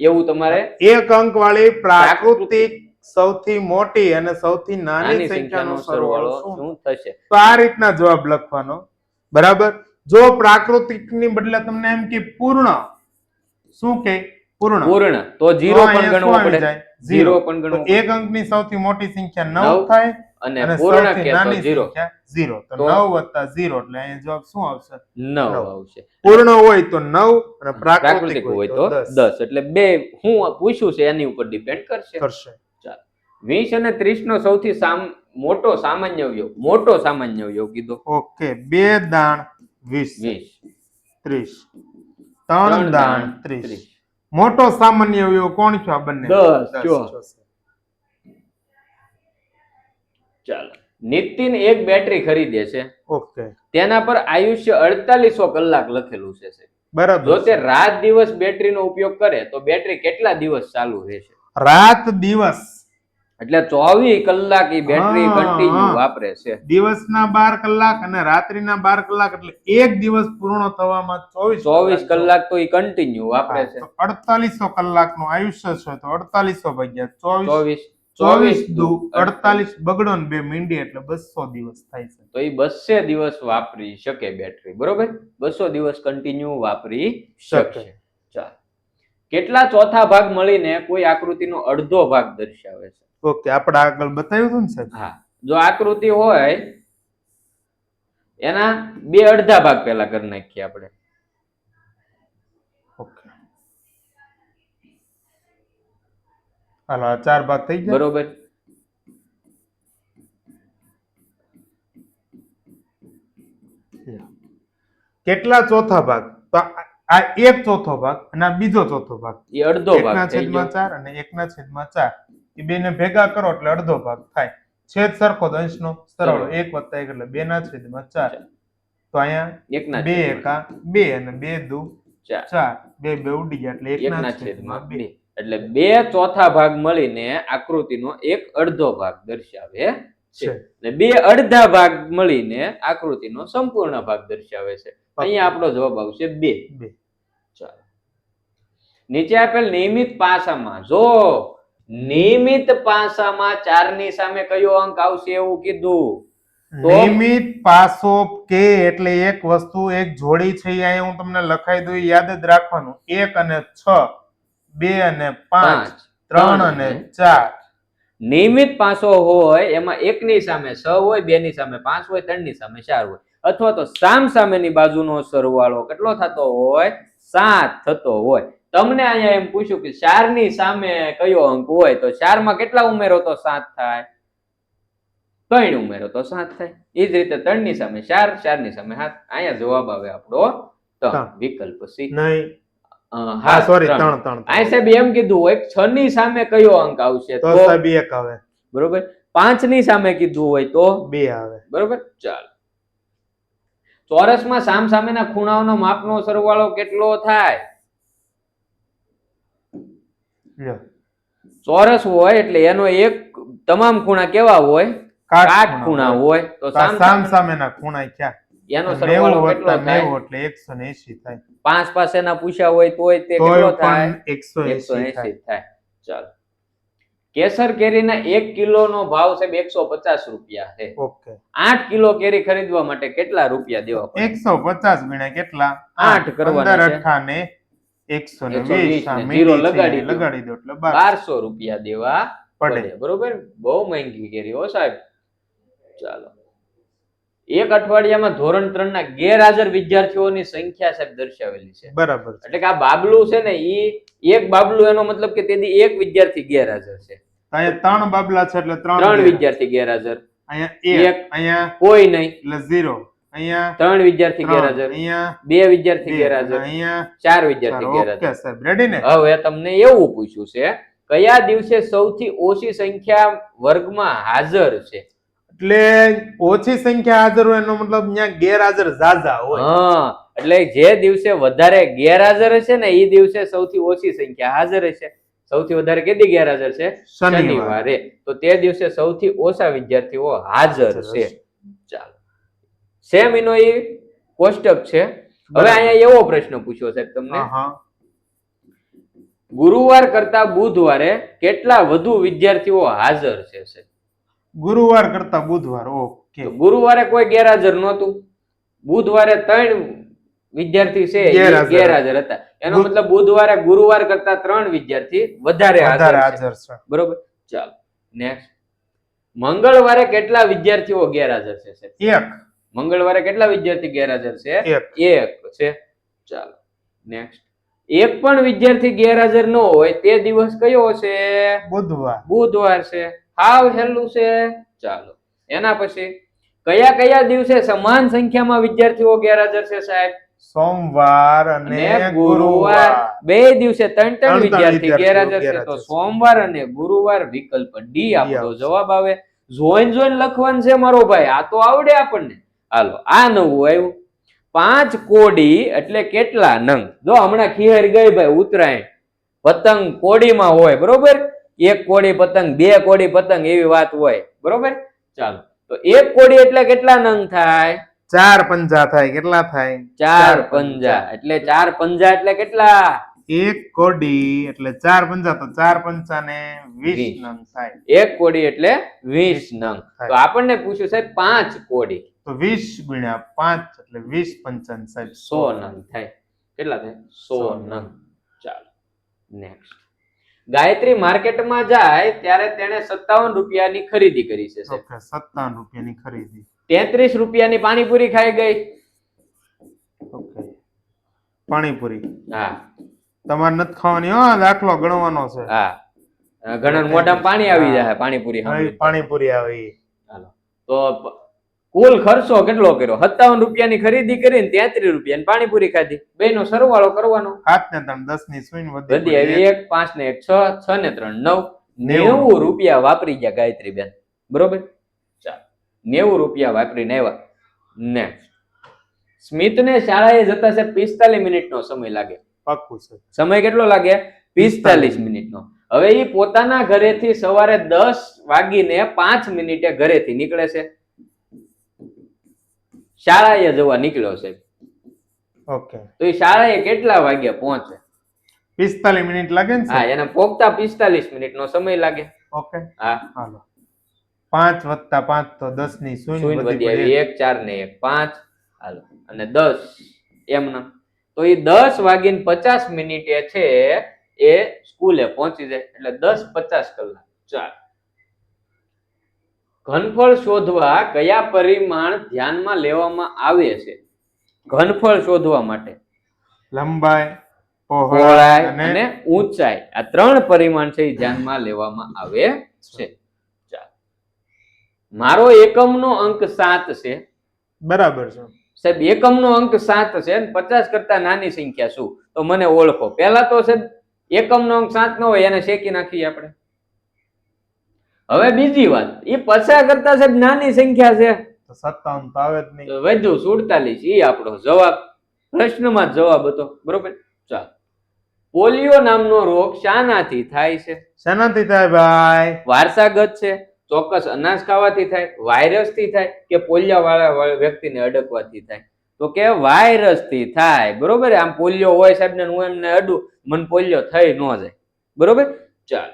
એવું તમારે એક અંક વાળી પ્રાકૃતિક સૌથી મોટી અને સૌથી નાની સંખ્યાનો સરવાળો શું થશે? તો આ રીતના જવાબ લખવાનો. બરાબર. જો પ્રાકૃતિકની બદલે તમને એમ કે પૂર્ણ શું કે પૂર્ણ તો 0 પણ ગણવો પડે. 0 પણ ગણવો. એક અંકની સૌથી મોટી સંખ્યા 9 થાય અને પૂર્ણ કે તો 0. 0 તો 9 + 0 એટલે અહીં જવાબ શું આવશે? 9 આવશે. પૂર્ણ હોય તો 9 અને પ્રાકૃતિક હોય તો 10. એટલે બે હું પૂછ્યું છે એની ઉપર ડિપેન્ડ કરશે. ચાલો 20 અને 30 નો સૌથી મોટો સામાન્ય અવયવ કીધો. ઓકે. 2 દાણ 20 30 3 દાણ 30 મોટો સામાન્ય અવયવ કોણ છે? આ બંને 10. ચાલો નિતિન એક બેટરી ખરીદે છે. ઓકે. તેના પર આયુષ્ય 4800 કલાક લખેલું છે. બરાબર. જો તે રાત દિવસ બેટરીનો ઉપયોગ કરે તો બેટરી કેટલા દિવસ ચાલુ રહેશે? રાત દિવસ એટલે 24 કલાક ઈ બેટરી હા, કન્ટિન્યુ હા. વાપરે છે. દિવસના 12 કલાક અને રાત્રિના 12 કલાક એટલે એક દિવસ પૂર્ણ થવામાં 24 કલાક તો ઈ કન્ટિન્યુ વાપરે છે. 4800 કલાકનું આયુષ્ય છે તો 4800 ભાગ્યા 24 24 દુ 48 બગડો ને 2 મીંડી એટલે 200 દિવસ થાય છે. તો ઈ 200 દિવસ વાપરી શકે બેટરી, બરોબર? 200 દિવસ કન્ટિન્યુ વાપરી શકશે. ચાલ, કેટલા ચોથા ભાગ મળીને કોઈ આકૃતિનો અડધો ભાગ દર્શાવે છે? ઓકે, આપણે આગળ બતાવ્યું હતું ને સાહેબ. હા, જો આકૃતિ હોય એના બે અડધા ભાગ પહેલા કરી નાખીએ આપણે. ઓકે, હાલો, આ 4 ભાગ થઈ ગયા, બરોબર? કેટલા ચોથા ભાગ? તો આ એક ચોથો ભાગ અને આ બીજો ચોથો ભાગ. એ અડધો ભાગ એકના થઈ ગયો. છેદમાં 4 અને એકના છેદમાં 4 એ બેને ભેગા કરો એટલે અડધો ભાગ થાય. છેદ સરખો તો અંશનો સરવાળો 1 + 1 એટલે 2 ના છેદમાં 4. તો અહીંયા એકના 2 છેદમાં એકા 2 અને 2 દુ 4. 2 ઉડી ગયા એટલે એકના એકના છેદમાં છેદમાં 2. 2. એટલે બે ચોથા ભાગ મળીને આકૃતિનો એક અડધો ભાગ દર્શાવે છે. છે. અને બે અડધા ભાગ મળીને આકૃતિનો સંપૂર્ણ ભાગ દર્શાવે છે. અહીંયા આપણો જવાબ આવશે 2. ચાલો, નીચે આપેલ નિયમિત પાસામાં જો નિયમિત પાસામાં 4 ની સામે કયો અંક આવશે એવું કીધું. તો નિયમિત પાસો કે એટલે એક વસ્તુ એક જોડી છે એ અહીંયા હું તમને લખાઈ દઉં, યાદ જ રાખવાનું. 1 અને 6, 2 અને 5, 3 અને 4. નિયમિત પાસો હોય એમાં 1 ની સામે 6 હોય, 2 ની સામે 5 હોય, 3 ની સામે 4 હોય, અથવા તો સામેની બાજુનો સરવાળો કેટલો થતો હોય? 7 થતો હોય. તમને અહીંયા એમ પૂછ્યું કે 4 ની સામે કયો અંક હોય, તો 4 માં કેટલા ઉમેરો તો 7 થાય? 3 ઉમેરો તો 7 થાય. એ જ રીતે 3 ની સામે 4, 4 ની સામે 7. અહીંયા જવાબ આવે આપણો 3. વિકલ્પ સી. નહીં, હા, સોરી, 3. 3. આ સાહેબ એમ કીધું હોય 6 ની સામે કયો અંક આવશે? તો સાહેબ 1 આવે. બરોબર. 5 ની સામે કીધું હોય તો 2 આવે. બરોબર. ચાલો, ચોરસમાં સામસામેના ખૂણાઓનો માપનો સરવાળો કેટલો થાય? ચોરસ હોય એટલે એનો એક તમામ ખૂણા કેવા હોય? કાટખૂણા હોય. તો સામસામેના ખૂણા ક્યાં? એનો સરવાળો કેટલો થાય? 90 એટલે 180 થાય. 5 પાસેના પૂછ્યા હોય તોય તે કેટલો થાય? 180 થાય. ચાલો, કેસર કેરીના 1 કિલોનો ભાવ છે 150 રૂપિયા છે. ઓકે, 8 કિલો કેરી ખરીદવા માટે કેટલા રૂપિયા દેવા પડે? 150 ગુણ્યા કેટલા? 8 કરવાના છે. 15 ને 120 જીરો લગાડી દો. લગાડી દો એટલે 1200 રૂપિયા દેવા પડે. પડે. બરોબર. બહુ મહેંગી કેરી હો સાહેબ. ચાલો, એક અઠવાડિયામાં ધોરણ 3 ના ગેરહાજર વિદ્યાર્થીઓની સંખ્યા સાહેબ દર્શાવેલી છે. બરાબર છે. એટલે કે આ બાબલું છે ને ઈ એક બાબલું, એનો મતલબ કે તેથી એક વિદ્યાર્થી ગેરહાજર છે. અહીંયા 3 બાબલા છે એટલે 3 વિદ્યાર્થી ગેરહાજર. અહીંયા 1, અહીંયા કોઈ નહીં એટલે 0, અહીંયા 3 વિદ્યાર્થી ગેરહાજર, અહીંયા 2 વિદ્યાર્થી ગેરહાજર, અહીંયા 4 વિદ્યાર્થી ગેરહાજર. ઓકે સાહેબ, રેડી ને? હવે તમને એવું પૂછ્યું છે કયા દિવસે સૌથી ઓછી સંખ્યા વર્ગમાં હાજર છે? એટલે ઓછી સંખ્યા હાજર હોય એનો મતલબ અહીંયા ગેરહાજર ઝાઝા હોય. હા, એટલે જે દિવસે વધારે ગેરહાજર હશે ને એ દિવસે સૌથી ઓછી સંખ્યા હાજર હશે. સૌથી વધારે કેદી ગેરહાજર છે? શનિવારે. તો તે દિવસે સૌથી ઓછા વિદ્યાર્થીઓ હાજર છે. ચાલો, સેમ એનો એ કોષ્ટક છે. હવે અહીંયા એવો પ્રશ્ન પૂછ્યો સાહેબ તમને, ગુરુવાર કરતા બુધવારે કેટલા વધુ વિદ્યાર્થીઓ હાજર છે? ગુરુવાર કરતા બુધવાર. ઓકે, ગુરુવારે કોઈ ગેરહાજર નહોતું, બુધવારે 3 વિદ્યાર્થી છે ગેરહાજર હતા. એનો મતલબ બુધવારે ગુરુવાર કરતા 3 વિદ્યાર્થી વધારે હાજર છે. બરોબર. ચાલો, નેક્સ્ટ. મંગળવારે કેટલા વિદ્યાર્થીઓ ગેરહાજર છે? 1. મંગળવારે કેટલા વિદ્યાર્થી ગેરહાજર છે? 1 છે. ચાલો, નેક્સ્ટ. એક પણ વિદ્યાર્થી ગેરહાજર ન હોય તે દિવસ કયો છે? બુધવાર છે. હાવ હેલું છે. ચાલો, એના પછી કયા દિવસે સમાન સંખ્યામાં વિદ્યાર્થીઓ ગેરહાજર છે સાહેબ? સોમવાર અને ગુરુવાર. બે દિવસે 3 વિદ્યાર્થી ગેરહાજર છે. તો સોમવાર અને ગુરુવાર. વિકલ્પ ડી આપણો જવાબ આવે. જોઈન લખવાનું છે મારો ભાઈ, આ તો આવડે આપણને. હાલો, આ નવું આવ્યું. 5 કોડી એટલે કેટલા નંગ? જો હમણાં ખીહર ગઈ ભાઈ ઉત્તરાયણ, પતંગ કોડીમાં હોય, બરોબર? એક કોડી પતંગ, બે કોડી પતંગ એવી વાત હોય, બરોબર. ચાલો, તો એક કોડી એટલે કેટલા નંગ થાય? 4 પંજા થાય. કેટલા થાય? 4 પંજા. એટલે 4 પંજા એટલે કેટલા? એક કોડી એટલે 4 પંજા, તો 4 પંચા ને 20 નંગ થાય. એક કોડી એટલે 20 નંગ. તો આપણને પૂછ્યું સાહેબ 5 કોડી, તો 20 ગુણ્યા 5 એટલે 20 પંચાન સાહેબ 100 નંગ થાય. કેટલા થાય? 100 નંગ. ચાલો નેક્સ્ટ. ગાયત્રી માર્કેટમાં જાય ત્યારે તેણે 57 રૂપિયાની ખરીદી કરી છે. ઓકે, 57 રૂપિયાની ખરીદી. 33 રૂપિયાની પાણીપુરી ખાઈ ગઈ. ઓકે, પાણીપુરી. હા, તમારે નથી ખાવાની હો, દાખલો ગણવાનો છે. હા, ઘણા મોઢામાં પાણી આવી જાય પાણીપુરી સાંભળી. પાણીપુરી આવી. ચાલો, તો કુલ ખર્ચો કેટલો કર્યો? 57 રૂપિયાની ખરીદી કરીને 33 રૂપિયાની પાણીપુરી ખાધી. બેનો સરવાળો કરવાનો. 7 ને 3 10 ની સુઈન વધી આવી 1 5 ને 1 6 6 ને 3 9 90 રૂપિયા વાપરી ગયા ગાયત્રી બેન, બરોબર. ચાલો, 90 રૂપિયા વાપરીને આવ્યા. નેક્સ્ટ. સ્મિતને શાળાએ જતા છે 45 મિનિટનો સમય લાગે. પાક્કું છે. સમય કેટલો લાગે? 45 મિનિટનો. હવે એ પોતાના ઘરેથી સવારે 10 વાગીને 5 મિનિટે ઘરેથી નીકળે છે. શાળાએ જવા નીકળ્યો છે. ઓકે, તો એ શાળાએ કેટલા વાગ્યા પહોંચે? 45 મિનિટ લાગે ને? હા, એને પોગતા 45 મિનિટનો સમય લાગે. ઓકે, હા, હાલો. 5 + 5 તો 10 ની સુઈન વધી આવી 1 4 ને 1 5. હાલો, અને 10 એમના. તો એ 10 વાગીને 50 મિનિટે છે એ સ્કૂલે પહોંચી જાય. એટલે 10:50 કલાક. ચાલ, ઘનફળ શોધવા કયા પરિમાણ ધ્યાનમાં લેવામાં આવે છે? ઘનફળ શોધવા માટે લંબાઈ, પહોળાઈ અને ઊંચાઈ, આ 3 પરિમાણ છે એ ધ્યાનમાં લેવામાં આવે છે. ચાલ, મારો એકમનો અંક 7 છે. બરાબર છે સાહેબ. એકમનો અંક 7 છે અને 50 કરતા નાની સંખ્યા શું? તો મને ઓળખો. પહેલા તો સાહેબ એકમનો અંક 7 ન હોય એને શેકી નાખીએ આપણે. હવે બીજી વાત, એ 50 કરતા સાહેબ નાની સંખ્યા છે તો 57 તો આવે જ નહીં. તો વધુ 47 એ આપણો જવાબ. પ્રશ્નમાં જ જવાબ હતો, બરોબર. ચાલ, પોલિયો નામનો રોગ શાનાથી થાય છે? શેનાથી થાય ભાઈ? વારસાગત છે, ચોક્કસ અનાજ ખાવાથી થાય, વાયરસ થી થાય કે પોલિયો વાળા વ્યક્તિને અડકવાથી થાય? તો કે વાયરસ થી થાય, બરોબર. આમ પોલિયો હોય સાહેબ ને હું એમને અડું, મને પોલિયો થઈ ન જાય, બરોબર. ચાલ,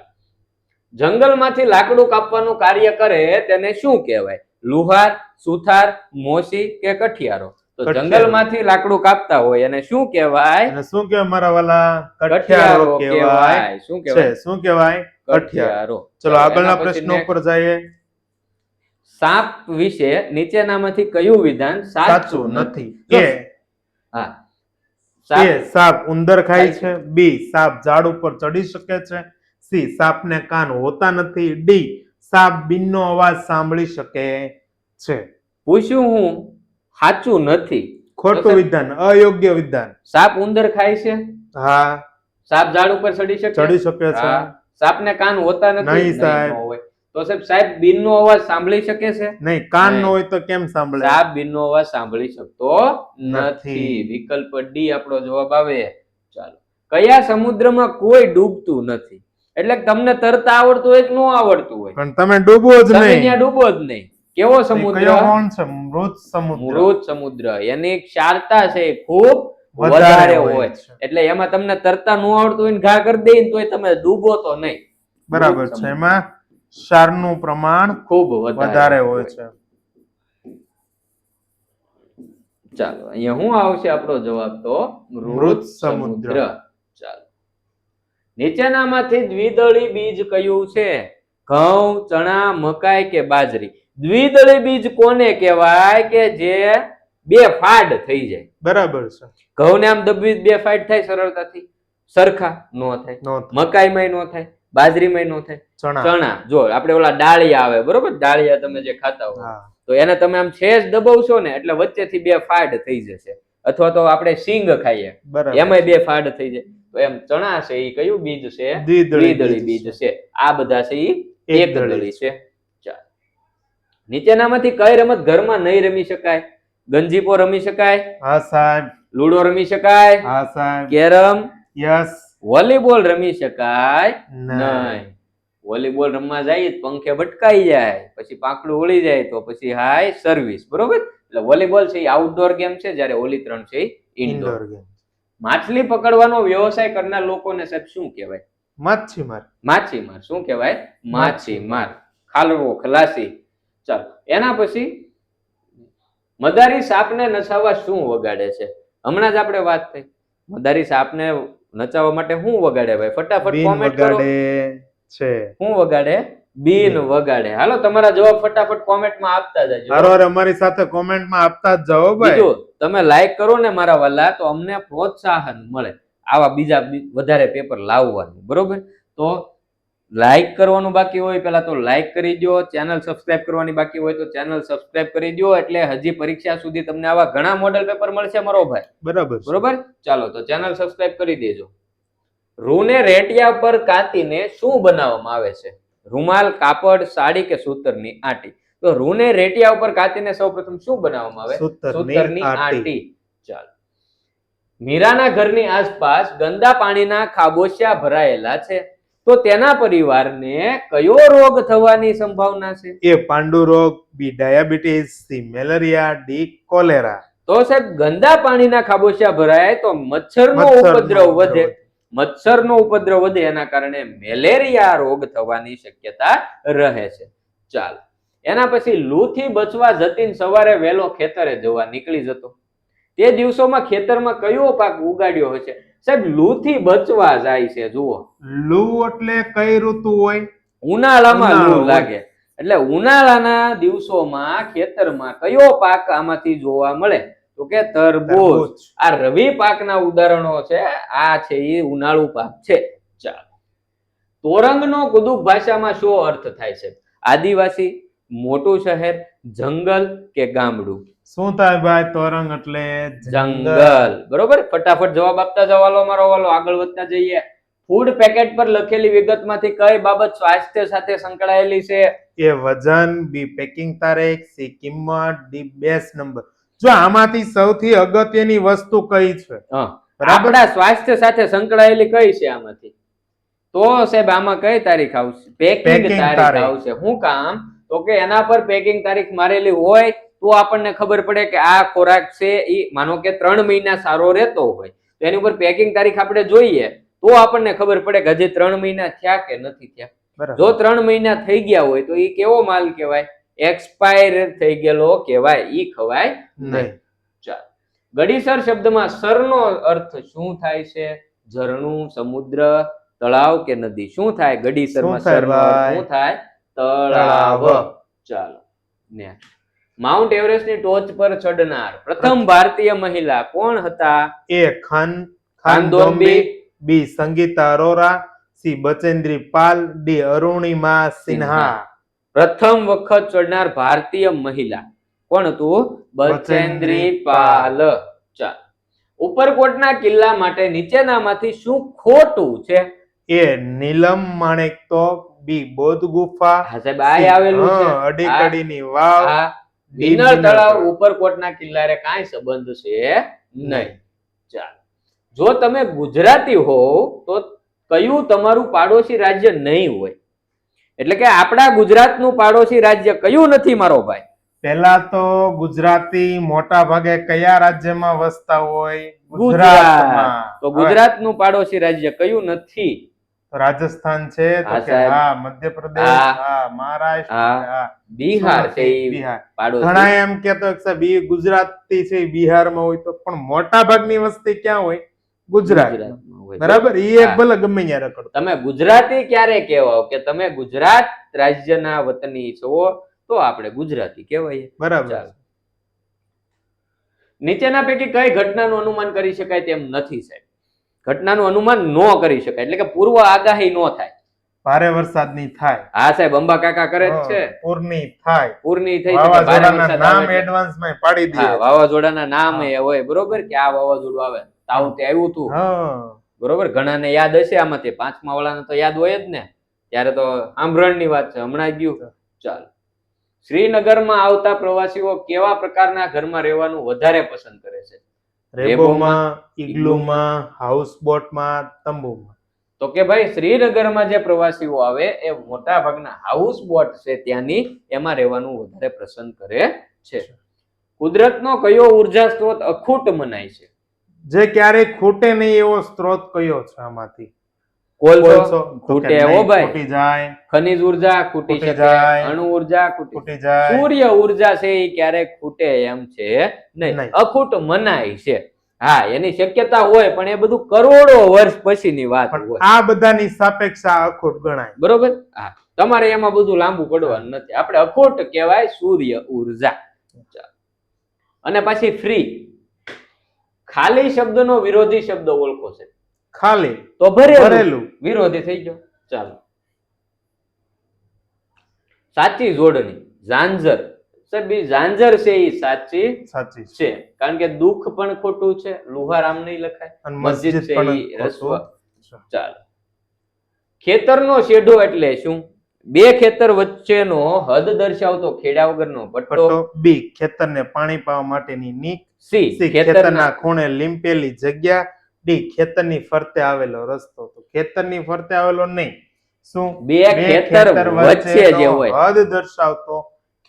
જંગલમાંથી લાકડું કાપવાનું કાર્ય કરે તેને શું કહેવાય? લુહાર, સુથાર, મોસી કે કઠિયારો? તો જંગલમાંથી લાકડું કાપતા હોય એને શું કહેવાય? અને શું કહેવાય મારા વાલા? કઠિયારો કહેવાય. શું કહેવાય? શું કહેવાય? કઠિયારો. ચલો આગળના પ્રશ્ન ઉપર જઈએ. સાપ વિશે નીચેનામાંથી કયું વિધાન સાચું નથી? એ હા, સાપ ઉંદર ખાય છે. બી, સાપ ઝાડ ઉપર ચડી શકે છે. સી, સાપને કાન હોતા નથી. ડી, સાપ બિનનો અવાજ સાંભળી શકે છે. પૂછ્યું હું સાચું નથી. ખોટું વિધાન, અયોગ્ય વિધાન. સાપ ઉંદર ખાય છે? હા. સાપ ઝાડ ઉપર ચડી શકે? ચડી શકે છે. સાપને કાન હોતા નથી? નહીં સાહેબ. તો સાહેબ બિનનો અવાજ સાંભળી શકે છે? નહીં, કાન ન હોય તો કેમ સાંભળે? સાપ બિનનો અવાજ સાંભળી શકતો નથી. વિકલ્પ ડી આપણો જવાબ આવે. ચાલો, કયા સમુદ્રમાં કોઈ ડૂબતું નથી? એટલે તમને તરતા આવડતું હોય કે ન આવડતું હોય, પણ તમે ડૂબો જ નહીં. ત્યાં ડૂબો જ નહીં. કેવો સમુદ્ર? કોણ છે? મૃત સમુદ્ર. મૃત સમુદ્ર. એની ક્ષારતા છે ખૂબ વધારે હોય. એટલે એમાં તમને તરતા ન આવડતું હોય ને ઘા કરી દે તોય તમે ડૂબો તો નહીં. બરાબર છે. એમાં ક્ષારનું પ્રમાણ ખૂબ વધારે હોય છે. ચાલો, અહીંયા શું આવશે આપણો જવાબ? તો મૃત સમુદ્ર. ચાલો, નીચેનામાંથી દ્વિદળી બીજ કયું છે? ઘઉં, ચણા, મકાઈ કે બાજરી? દ્વિદળી બીજ કોને કહેવાય? કે જે બે ફાડ થઈ જાય. બરાબર છે. ઘઉં ને આમ દબવી 2 ફાડ થાય સરળતાથી, સરખા નો થાય. મકાઈમાં નો થાય, બાજરીમાં નો થાય. ચણા જો આપણે ઓલા ડાળિયા આવે, બરોબર, ડાળિયા તમે જે ખાતા હોય તો એને તમે આમ છેજ દબાવશો ને એટલે વચ્ચેથી 2 ફાડ થઈ જશે. અથવા તો આપણે સિંગ ખાઈએ એમાંય 2 ફાડ થઈ જાય. તો એમ ચણા છે એ કયું બીજ છે? દ્વિદળી બીજ છે. આ બધા છે એ એકદળી છે. ચાલ, નીચેનામાંથી કઈ રમત ઘરમાં નહીં રમી શકાય? ગંજીપો રમી શકાય? હા સાહેબ. લૂડો રમી શકાય? હા સાહેબ. કેરમ? યસ. વોલીબોલ રમી શકાય નહીં. વોલીબોલ રમવા જઈએ પંખે ભટકાઈ જાય, પછી પાંખડું ઉડી જાય તો પછી હાય સર્વિસ. બરોબર? એટલે વોલીબોલ છે એ આઉટડોર ગેમ છે, જ્યારે ઓલી 3 છે એ ઇન્ડોર ગેમ. માછલી પકડવાનો વ્યવસાય કરનાર લોકોને સાહેબ શું કહેવાય? માછીમાર. માછીમાર. શું કહેવાય? માછીમાર. ખાલવો, ખલાસી. ચાલો, એના પછી મદારી સાપને નચાવવા શું વગાડે છે? હમણાં જ આપણે વાત થઈ. મદારી સાપને નચાવવા માટે શું વગાડે ભાઈ? ફટાફટ કોમેન્ટ કરો. છે શું વગાડે? બીન વગાડે. હાલો, તમારા જવાબ ફટાફટ કોમેન્ટમાં આપતા જજો. હારો, અમારી સાથે કોમેન્ટમાં આપતા જ જાઓ ભાઈ. બીજું, તમે લાઈક કરો ને મારા વાલા, તો અમને પ્રોત્સાહન મળે આવા બીજા વધારે પેપર લાવવાનું. બરોબર? તો લાઈક કરવાનું બાકી હોય પેલા તો લાઈક કરી દો, ચેનલ સબસ્ક્રાઇબ કરવાની બાકી હોય તો ચેનલ સબસ્ક્રાઇબ કરી દો, એટલે હજી પરીક્ષા સુધી તમને આવા ઘણા મોડેલ પેપર મળશે મારો ભાઈ. બરોબર? ચાલો, તો ચેનલ સબસ્ક્રાઇબ કરી દેજો. રૂને રેટિયા પર કાતીને શું બનાવવામાં આવે છે? રૂમાલ, કાપડ, સાડી કે સૂતરની આટી? તો રૂને રેટિયા ઉપર કાતીને સૌપ્રથમ શું બનાવવામાં આવે? સૂતરની આટી. ચાલો. મીરાના ઘરની આસપાસ ગંદા પાણીના ખાબોચિયા ભરાયેલા છે, તો તેના પરિવારને કયો રોગ થવાની સંભાવના છે? એ પાંડુ રોગ, B diabetes, C malaria, D cholera. તો સાહેબ ગંદા પાણીના ખાબોચિયા ભરાય તો મચ્છરનો ઉપદ્રવ વધે. મચ્છરનો ઉપદ્રવ વધે એના કારણે મેલેરિયા રોગ થવાની શક્યતા રહે છે. ચાલો, એના પછી લૂથી બચવા જતીન સવારે વહેલો ખેતરે જવા નીકળી જતો. તે દિવસોમાં ખેતરમાં કયો પાક ઉગાડ્યો હશે? સાહેબ લૂથી બચવા જાય છે. જુઓ, લૂ એટલે કઈ ઋતુ હોય? ઉનાળામાં લૂ લાગે. એટલે ઉનાળાના દિવસોમાં ખેતરમાં કયો પાક આમાંથી જોવા મળે? તો કે તરબૂચ. આ રવિ પાકના ઉદાહરણો છે. આ છે એ ઉનાળુ પાક છે. ચાલો, તોરંગનો કુદુક ભાષામાં શું અર્થ થાય છે? આદિવાસી, મોટું શહેર, જંગલ કે ગામડું? શું થાય ભાઈ? તોરંગ એટલે જંગલ. બરોબર? ફટાફટ જવાબ આપતા જવાલો મારો વાલો, આગળ વધતા જઈએ. ફૂડ પેકેટ પર લખેલી વિગતમાંથી કઈ બાબત સ્વાસ્થ્ય સાથે સંકળાયેલી છે? એ વજન, બી પેકિંગ તારીખ, સી કિંમત, ડી બેચ નંબર. જો આમાંથી સૌથી અગત્યની વસ્તુ કઈ છે? આપણા સ્વાસ્થ્ય સાથે સંકળાયેલી કઈ છે આમાંથી? તો સાહેબ આમાં કઈ તારીખ આવશે? પેકિંગ તારીખ આવશે. શું કામ? તો કે એના પર પેકિંગ તારીખ મારેલી હોય તો આપણને ખબર પડે કે આ ખોરાક છે એ માનો કે 3 મહિના સારો રહેતો હોય તો એની ઉપર પેકિંગ તારીખ આપણે જોઈએ તો આપણને ખબર પડે કે હજી 3 મહિના થયા કે નથી થયા. જો 3 મહિના થઈ ગયા હોય તો એ કેવો માલ કહેવાય? એક્સપાયર થઈ ગયેલો કહેવાય. ઈ ખવાય નહીં. ચાલો, ગડીસર શબ્દમાં સરનો અર્થ શું થાય છે? ઝરણું, સમુદ્ર, તળાવ કે નદી? શું થાય ગડીસરમાં સરનો અર્થ? શું થાય? તળાવ. ચાલો, નેક્સ્ટ. માઉન્ટ એવરેસ્ટની ટોચ પર ચડનાર પ્રથમ ભારતીય મહિલા કોણ હતા? એ ખાનદોંબી, બી સંગીતા અરોરા, સી બચેન્દ્રી પાલ, ડી અરુણિમા સિન્હા. પ્રથમ વખત ચડનાર ભારતીય મહિલા કોણ હતું? બચેન્દ્રી પાલ. ચાલો, ઉપરકોટના કિલ્લા માટે નીચેનામાંથી શું ખોટું છે? એ નીલમ માણેક તોપ, બી બૌદ્ધ ગુફા, સાહેબ આ આવેલું છે અડીકડીની વાવ, દિનર તળાવ ઉપરકોટના કિલ્લારે કાંઈ સંબંધ છે નહીં. ચાલો, જો તમે ગુજરાતી હોવ તો કયું તમારું પાડોશી રાજ્ય નહીં હોય? એટલે કે આપણા ગુજરાતનું પાડોશી રાજ્ય કયું નથી મારો ભાઈ? પહેલા તો ગુજરાતી મોટા ભાગે કયા રાજ્યમાં વસતા હોય? ગુજરાતમાં. તો ગુજરાતનું પાડોશી રાજ્ય કયું નથી? રાજસ્થાન છે, તો કે હા મધ્યપ્રદેશ, હા મહારાષ્ટ્ર, હા બિહાર છે. બિહાર. ઘણા એમ કેતો કે સાહેબ એ ગુજરાતી છે બિહારમાં હોય તો, પણ મોટા ભાગની વસ્તી ક્યાં હોય? ગુજરાતમાં. બરાબર? એ એક ભલે ગમે ત્યાં રખડો. તમે ગુજરાતી ક્યારે કહેવાઓ કે તમે ગુજરાત રાજ્યના વતની છો તો આપણે ગુજરાતી કહેવાય. બરાબર. નીચેના પૈકી કઈ ઘટનાનું અનુમાન કરી શકાય તેમ નથી સાહેબ? ઘટનાનું અનુમાન ન કરી શકાય એટલે કે પૂર્વ આગાહી ન થાય. ભારે વરસાદની થાય. હા સાહેબ, અંબા કાકા કરે જ છે. પૂરની થાય. પૂરની થઈ વાવાઝોડાના નામ એડવાન્સમાં પાડી દે. હા, વાવાઝોડાના નામ એ હોય. બરોબર કે આ વાવાઝોડું આવે, તાવ તે આવ્યું હતું. બરોબર, ઘણાને યાદ હશે આમાંથી. 5મા વાળાને તો યાદ હોય જ ને. ત્યારે તો આંભળણની વાત છે, હમણાં ગયું. ચાલો, શ્રીનગરમાં આવતા પ્રવાસીઓ કેવા પ્રકારના ઘરમાં રહેવાનું વધારે પસંદ કરે છે? રેબોમાં, ઇગ્લુમાં, હાઉસબોટમાં, તંબુમાં. તો કે ભાઈ શ્રીનગરમાં જે પ્રવાસીઓ આવે એ મોટા ભાગના હાઉસ બોટ છે ત્યાંની એમાં રહેવાનું વધારે પસંદ કરે છે. કુદરતનો કયો ઉર્જા સ્ત્રોત અખૂટ મનાય છે? જે ક્યારેય ખૂટે નહીં એવો સ્ત્રોત કયો છે આમાંથી? કોલસો તો ખૂટે કે હો નહીં, ભાઈ. ખૂટી જાય, ખનિજ ઉર્જા ખૂટી ખૂટી શકે, જાય. અણુ ઉર્જા ખૂટી, ખૂટી જાય. સૂર્ય ઉર્જા છે એ ક્યારેક ખૂટે એમ છે નહીં, નહીં. અખૂટ મનાય છે. હા, એની શક્યતા હોય પણ એ બધું કરોડો વર્ષ પછીની વાત પણ હોય. આ બધાની સાપેક્ષ આ અખૂટ ગણાય. બરોબર. હા, તમારે એમાં બધું લાંબુ પડવાનું નથી. આપણે અખૂટ કહેવાય સૂર્ય ઉર્જા. અને પાછી ફ્રી. ખાલી શબ્દનો વિરોધી શબ્દ ઓળખો છે. ખાલી તો ભરેલું. ભરેલું. વિરોધી થઈ ગયો. ચાલો, સાચી જોડણી ઝાંઝર. સાહેબ એ ઝાંઝર છે એ સાચી સાચી છે. છે, કારણ કે દુઃખ પણ ખોટું છે, લુહાર આમ નહીં લખાય. અને મસ્જિદ છે પણ ઈ રસ્વ. ખોટું. ચાલો, ખેતરનો શેઢો એટલે શું? બે ખેતર વચ્ચેનો હદ દર્શાવતો ખેડા વગરનો પટ્ટો. પટ્ટો. બી ખેતરને પાણી પાવા માટેની નીક. સી સી ખેતરના ખૂણે લીંપેલી જગ્યા. ડી ખેતરની ફરતે આવેલો રસ્તો. તો ખેતરની ફરતે આવેલો નહીં, શું? બે ખેતર વચ્ચે જે હોય હદ દર્શાવતો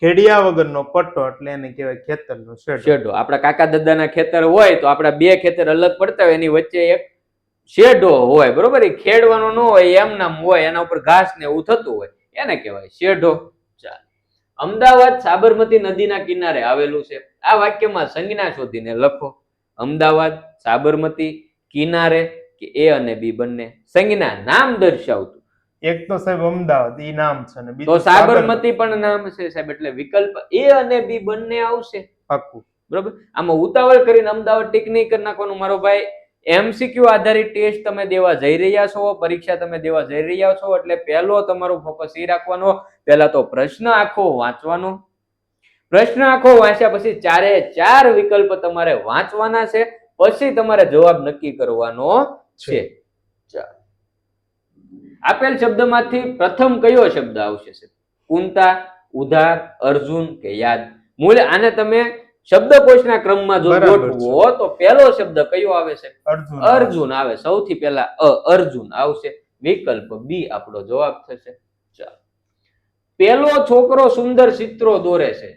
ખેડિયા વગરનો પટ્ટો, એટલે એને કહેવાય ખેતરનો શેઢો. શેઢો. આપણા કાકા દાદાના ખેતર હોય તો આપણા બે ખેતર અલગ પડતા હોય, એની વચ્ચે એક શેઢો હોય, બરોબર. એ ખેડવાનો ન હોય, એમ નામ હોય, એના ઉપર ઘાસ ને એવું થતું હોય, એને કહેવાય શેઢો. ચાલ, અમદાવાદ સાબરમતી નદીના કિનારે આવેલું છે. આ વાક્યમાં સંજ્ઞા શોધીને લખો. અમદાવાદ સાબરમતી કિનારે, કે એ અને બી બંને સંજ્ઞા નામ દર્શાવતું. એક તો સાહેબ અમદાવાદ ઈ નામ છે ને તો બીજું સાબરમતી પણ નામ છે સાહેબ, એટલે વિકલ્પ એ અને બી બંને આવશે. પાક્કું. બરોબર. આમાં ઉતાવળ કરીને અમદાવાદ ટીક નહીં કરી નાખવાનું મારો ભાઈ. એમસીક્યુ આધારિત ટેસ્ટ તમે દેવા જઈ રહ્યા છો, પરીક્ષા તમે દેવા જઈ રહ્યા છો, એટલે પહેલો તમારું ફોકસ એ રાખવાનો, પહેલા તો પ્રશ્ન આખો વાંચવાનો. પ્રશ્ન આખો વાંચ્યા પછી ચારે ચાર વિકલ્પ તમારે વાંચવાના છે, પછી તમારે જવાબ નક્કી કરવાનો છે. આપેલ શબ્દમાંથી પ્રથમ કયો શબ્દ આવશે? કુંતા, ઉધાર, અર્જુન કે યાદ? મૂળ આને તમે શબ્દકોશના ક્રમમાં જો ગોઠવો તો પહેલો શબ્દ કયો આવે છે? અર્જુન આવે. સૌથી પહેલા અર્જુન આવશે. વિકલ્પ બી આપણો જવાબ થશે. ચાલો, પેલો છોકરો સુંદર ચિત્રો દોરે છે.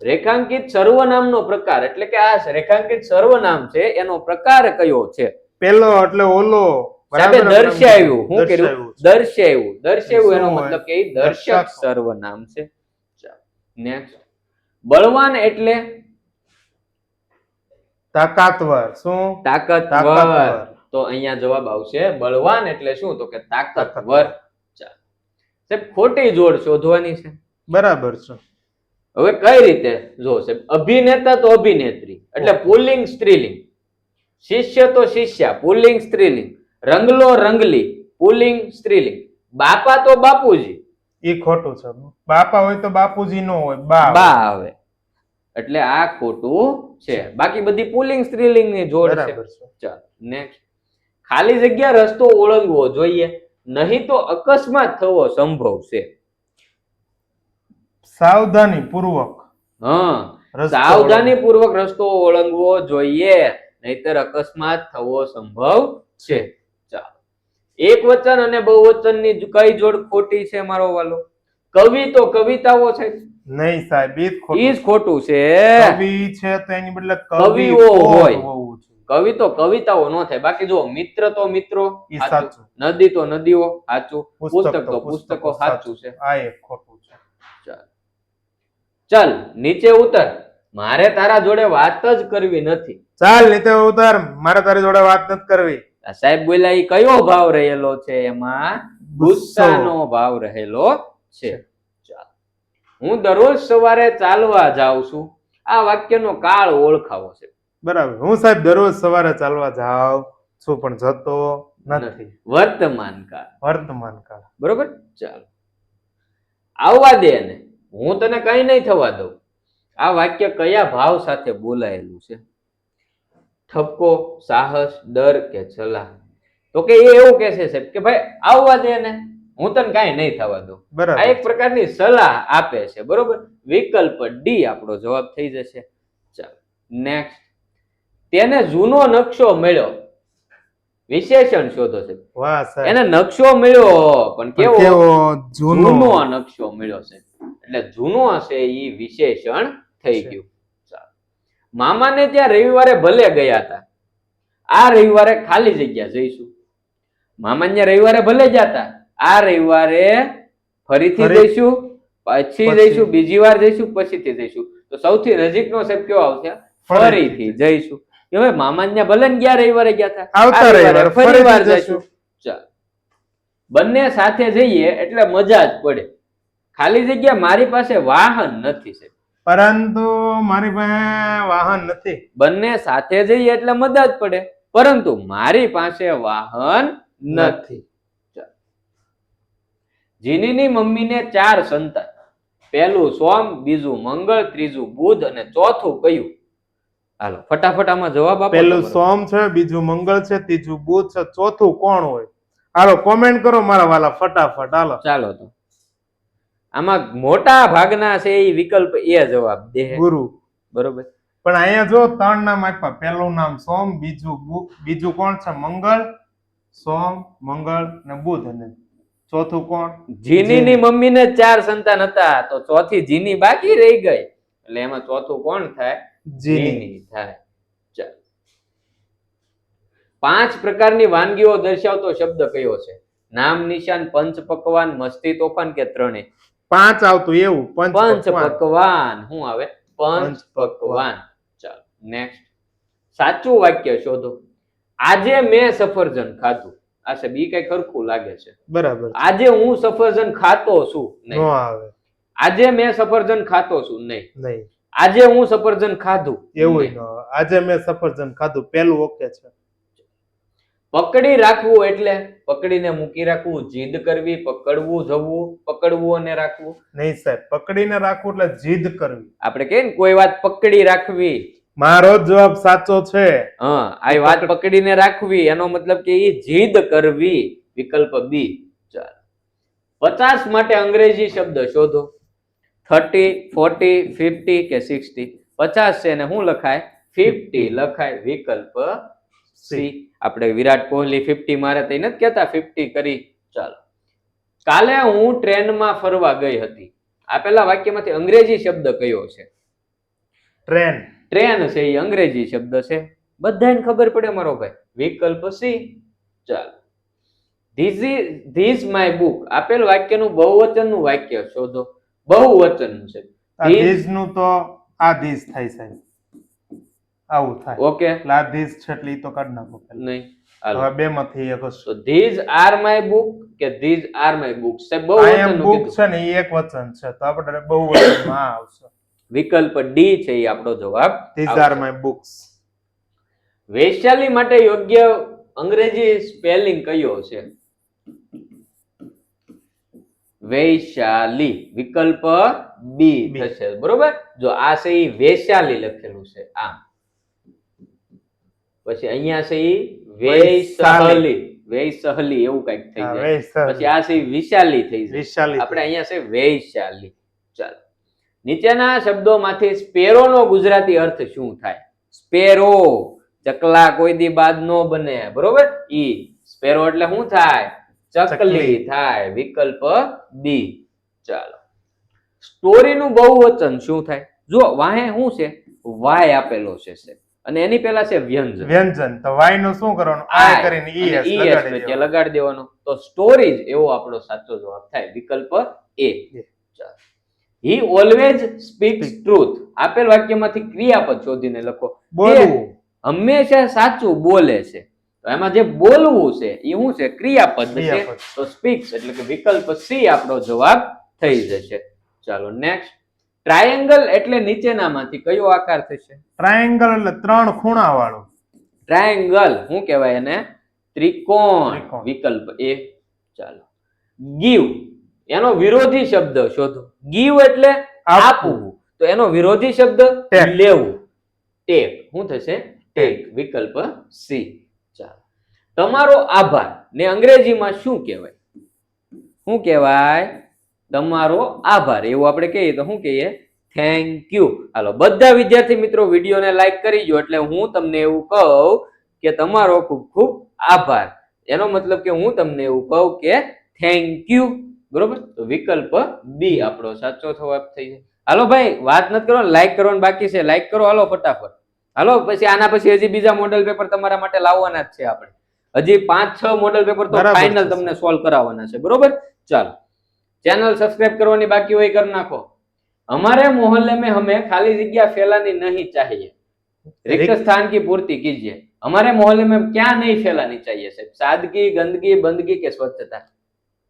રેખાંકિત સર્વનામનો પ્રકાર, એટલે કે આ રેખાંકિત સર્વનામ છે એનો પ્રકાર કયો છે? પેલો એટલે ઓલો. દર્શાવ્યું. શું કર્યું? દર્શાવ્યું. દર્શાવ્યું એનો મતલબ કે દર્શક સર્વનામ છે. નેક્સ્ટ, બળવાન એટલે? તાકાતવર. શું? તાકાતવર. તો અહીંયા જવાબ આવશે બળવાન એટલે શું? તો કે તાકાતવર. ચાલો સાહેબ, ખોટી જોડ શોધવાની છે. બરાબર છે. હવે કઈ રીતે? જો સાહેબ, અભિનેતા તો અભિનેત્રી એટલે પુલ્લિંગ સ્ત્રીલિંગ. શિષ્ય તો શિષ્યા પુલ્લિંગ સ્ત્રીલિંગ. રંગલો રંગલી પુલ્લિંગ સ્ત્રીલિંગ. બાપા તો બાપુજી. એ ખોટું છે. બાપા હોય તો બાપુજી નો હોય, બા આવે. એટલે આ ખોટું છે. બાકી બધી પુલ્લિંગ સ્ત્રીલિંગ ની જોડ છે. ચાલો નેક્સ્ટ, ખાલી જગ્યા રસ્તો ઓળંગવો જોઈએ, નહીં તો અકસ્માત થવો સંભવ છે. સાવધાની પૂર્વક. સાવધાની પૂર્વક રસ્તો ઓળંગવો જોઈએ, નહીતર અકસ્માત થવો સંભવ છે. ચાલો, એક વચન અને બહુવચન ની કઈ જોડ ખોટી છે મારો વાલો? કવિ તો કવિતાઓ છે. નહીં સાહેબ, ઈ જ ખોટું છે. કવિ છે તો એની બદલે કવિઓ હોય. કવિ તો કવિતાઓ ન થાય. બાકી જો મિત્ર તો મિત્રો, સાચું. નદી તો નદીઓ, સાચું. પુસ્તક તો પુસ્તકો, સાચું છે. આ એક ખોટું છે. ચાલ નીચે ઉતર, મારે તારા જોડે વાત જ કરવી નથી. ચાલ નીચે ઉતર, મારે તારી જોડે વાત નથી કરવી. સાહેબ બોલ્યા એ કયો ભાવ રહેલો છે? એમાં ગુસ્સાનો ભાવ રહેલો છે. ચાલ, હું દરરોજ સવારે ચાલવા જાઉં છું. આ વાક્યનો કાળ ઓળખાવો છે. બરાબર. હું સાહેબ દરરોજ સવારે ચાલવા જાઉં છું પણ જતો નથી. વર્તમાન કાળ. વર્તમાન કાળ. બરોબર. ચાલો, આવવા દે ને, હું તને કઈ નહીં થવા દઉં. આ વાક્ય કયા ભાવ સાથે બોલાયેલું છે? ઠપકો, સાહસ, ડર કે સલાહ? તો કે એ એવું કે છે સાહેબ કે ભાઈ આવવા દે ને, હું તને કઈ નહીં થવા દઉં. આ એક પ્રકારની સલાહ આપે છે. બરોબર. વિકલ્પ ડી આપણો જવાબ થઈ જશે. ચાલો નેક્સ્ટ, તેને જૂનો નકશો મળ્યો. વિશેષણ શોધો છે. વાહ સાહેબ. એને નકશો મળ્યો પણ કેવો જૂનો જૂનો નકશો મળ્યો છે એટલે જૂનો હશે એ વિશેષણ થઈ ગયું. મામાને ત્યાં રવિવારે ભલે ગયા હતા, આ રવિવારે ખાલી જગ્યા જઈશું. મામાને ત્યાં રવિવારે ભલે ગયા હતા, આ રવિવારે ફરીથી જઈશું, પછી જઈશું, બીજી વાર જઈશું, પછીથી જઈશું. તો સૌથી નજીકનો શબ્દ કયો આવશે? ફરીથી જઈશું. હવે મામાને ત્યાં ભલે ને ગયા રવિવારે ગયા હતા, આવતા રવિવારે ફરી વાર જઈશું. ચાલ, બંને સાથે જઈએ એટલે મજા જ પડે. ખાલી જગ્યા મારી પાસે વાહન નથી છે, પરંતુ મારી પાસે વાહન નથી. બંને સાથે જઈએ એટલે મજા જ પડે, પરંતુ મારી પાસે વાહન નથી. જીનીની મમ્મીને 4 સંતાન, પહેલું સોમ, બીજું મંગળ, ત્રીજું બુધ અને ચોથું કયું? હાલો ફટાફટ આમાં જવાબ આપો. પહેલું સોમ છે, બીજું મંગળ છે, ત્રીજું બુધ છે, ચોથું કોણ હોય? હાલો કોમેન્ટ કરો મારા વાલા ફટાફટ. હાલો ચાલો તો આમાં મોટા ભાગના છે એ વિકલ્પ એ જવાબ દે ગુરુ. બરોબર, પણ અહીંયા જો 3 નામ આપ્યા. પહેલું નામ સોમ, બીજું કોણ છે? મંગળ, સોમ, મંગળ ને બુધ, અને ચોથું કોણ? જીનીની મમ્મીને 4 સંતાન હતા, તો ચોથી જીની બાકી રહી ગઈ, એટલે એમાં ચોથું કોણ થાય? જીની થાય. ચાલ, 5 પ્રકારની વાનગીઓ દર્શાવતો શબ્દ કયો છે? નામ, નિશાન, પંચ પકવાન, મસ્તી તોફાન કે ત્રણેય? 5 આવતું એવું. પંચ પકવાન. શું આવે? પંચ પકવાન. ચાલો નેક્સ્ટ. સાચું વાક્ય શોધો. આજે મેં સફરજન ખાધું. આ છે બી કઈ ખરખું લાગે છે. બરાબર. આજે હું સફરજન ખાતો છું. નહીં. નો આવે. આજે મેં સફરજન ખાતો છું. નહીં. નહીં. આજે હું સફરજન ખાધું. એવું ન. આજે મેં સફરજન ખાધું પેલું ઓકે છે. પકડી રાખવું એટલે પકડીને મૂકી રાખવું, જીદ કરવી, પકડવું, જવું, પકડવું અને રાખવું? નહીં સાહેબ, પકડીને રાખવું એટલે જીદ કરવી. આપણે કહીએ ને કોઈ વાત પકડી રાખવી. મારો જવાબ સાચો છે. હા, આ વાત પકડીને રાખવી એનો મતલબ કે એ જીદ કરવી. વિકલ્પ બી. ચાલો, 50 માટે અંગ્રેજી શબ્દ શોધો. 30, 40, 50 કે 60? 50 છે ને શું લખાય? 50 લખાય. વિકલ્પ સી. આપણે વિરાટ કોહલી 50 મારે તો નથી કહેતા 50 કરી. ચાલો, કાલે હું ટ્રેનમાં ફરવા ગઈ હતી. આપેલા વાક્યમાંથી અંગ્રેજી શબ્દ કયો છે? ટ્રેન. ટ્રેન છે એ અંગ્રેજી શબ્દ છે, બધાને ખબર પડે મારો ભાઈ. વિકલ્પ સી. ચાલો, ધીસ માય બુક. આપેલ વાક્યનું બહુવચનનું વાક્ય શોધો. બહુવચનનું છે. ધીસ નું તો આ ધીસ થાય સાહેબ. આવું થાય. ઓકે, એટલે આ ધીસ છે એટલે ઈ તો કાઢ નાખો. નહીં. હવે બે માંથી એક હશે. તો ધીસ આર માય બુક કે ધીસ આર માય બુક્સ છે? I am બહુવચનનું book કીધું. છે ને ઈ એક વચન છે, તો આપણે બહુવચનમાં આવશે. વિકલ્પ ડી છે એ આપણો જવાબ. These are my books. Vaishali માટે યોગ્ય અંગ્રેજી સ્પેલિંગ કયો છે? વૈશાલી. વિકલ્પ બી થશે. બરોબર. જો આ છે ઈ વૈશાલી લખેલું છે આમ, પછી અહીંયા છે ઈ વૈશાલી. વૈશાલી એવું કઈક થઈ જાય. પછી આ છે ઈ વિશાલી થઈ જાય. આપણે અહીંયા છે વૈશાલી. ચાલો, નીચેના શબ્દોમાંથી સ્પેરો નો ગુજરાતી અર્થ શું થાય? સ્પેરો. ચકલા કોઈ દી બાદ નો બને. બરોબર. ઈ સ્પેરો એટલે શું થાય? ચકલી થાય. વિકલ્પ બી. ચાલો, સ્ટોરી નું બહુવચન શું થાય? જો વાહે શું છે? વાય આપેલો છે અને એની પહેલા છે વ્યંજન. વ્યંજન તો વાય નું શું કરવાનું? આ કરીને ઈએસ લગાડી દેવાનો. તો સ્ટોરીજ એવો આપણો સાચો જવાબ થાય. વિકલ્પ એ. He always speaks truth. આપેલ વાક્યમાંથી ક્રિયાપદ શોધીને લખો. બોલવું. હંમેશા સાચું બોલે છે. તો એમાં જે બોલવું છે એ શું છે? ક્રિયાપદ છે. તો સ્પીક્સ એટલે કે વિકલ્પ સી આપણો જવાબ થઈ જશે. ચાલો નેક્સ્ટ. ટ્રાયેંગલ એટલે નીચેનામાંથી કયો આકાર થશે? ટ્રાયેંગલ એટલે 3 ખૂણા વાળું. ટ્રાયેંગલ શું કહેવાય એને? ત્રિકોણ. વિકલ્પ એ. ચાલો, ગીવ એનો વિરોધી શબ્દ શોધો. ગીવ એટલે આપવું, તો એનો વિરોધી શબ્દ લેવું. ટેક. શું થશે? ટેક. વિકલ્પ સી. ચાલો, તમારો આભાર ને અંગ્રેજીમાં શું કહેવાય? શું કહેવાય? તમારો આભાર. એવું આપણે કહીએ તો શું કહીએ? Thank you. હાલો, બધા વિદ્યાર્થી મિત્રો વિડીયોને લાઈક કરી જો, એટલે હું તમને એવું કહું કે તમારો ખૂબ ખૂબ આભાર. એનો મતલબ કે હું તમને એવું કહું કે થેન્ક યુ. બરોબર, તો વિકલ્પ બી આપણો સાચો જવાબ થઈ જાય. હાલો ભાઈ, વાત નથી કરો, લાઈક કરવાનું બાકી છે, લાઈક કરો હાલો ફટાફટ. હાલો, પછી આના પછી હજી બીજા મોડલ પેપર તમારા માટે લાવવાના જ છે આપણે. હજી 5-6 મોડલ પેપર તો ફાઇનલ તમને સોલ્વ કરાવવાના છે. બરોબર, ચાલો. चैनल सब्सक्राइब करवानी बाकी वही कर नाखो. हमारे मोहल्ले में हमें खाली जगह फैलानी नहीं चाहिए. रिक्त स्थान की पूर्ति कीजिए. हमारे मोहल्ले में क्या नहीं फैलानी चाहिए साहब? सादगी, गंदगी, बंदगी के स्वच्छता?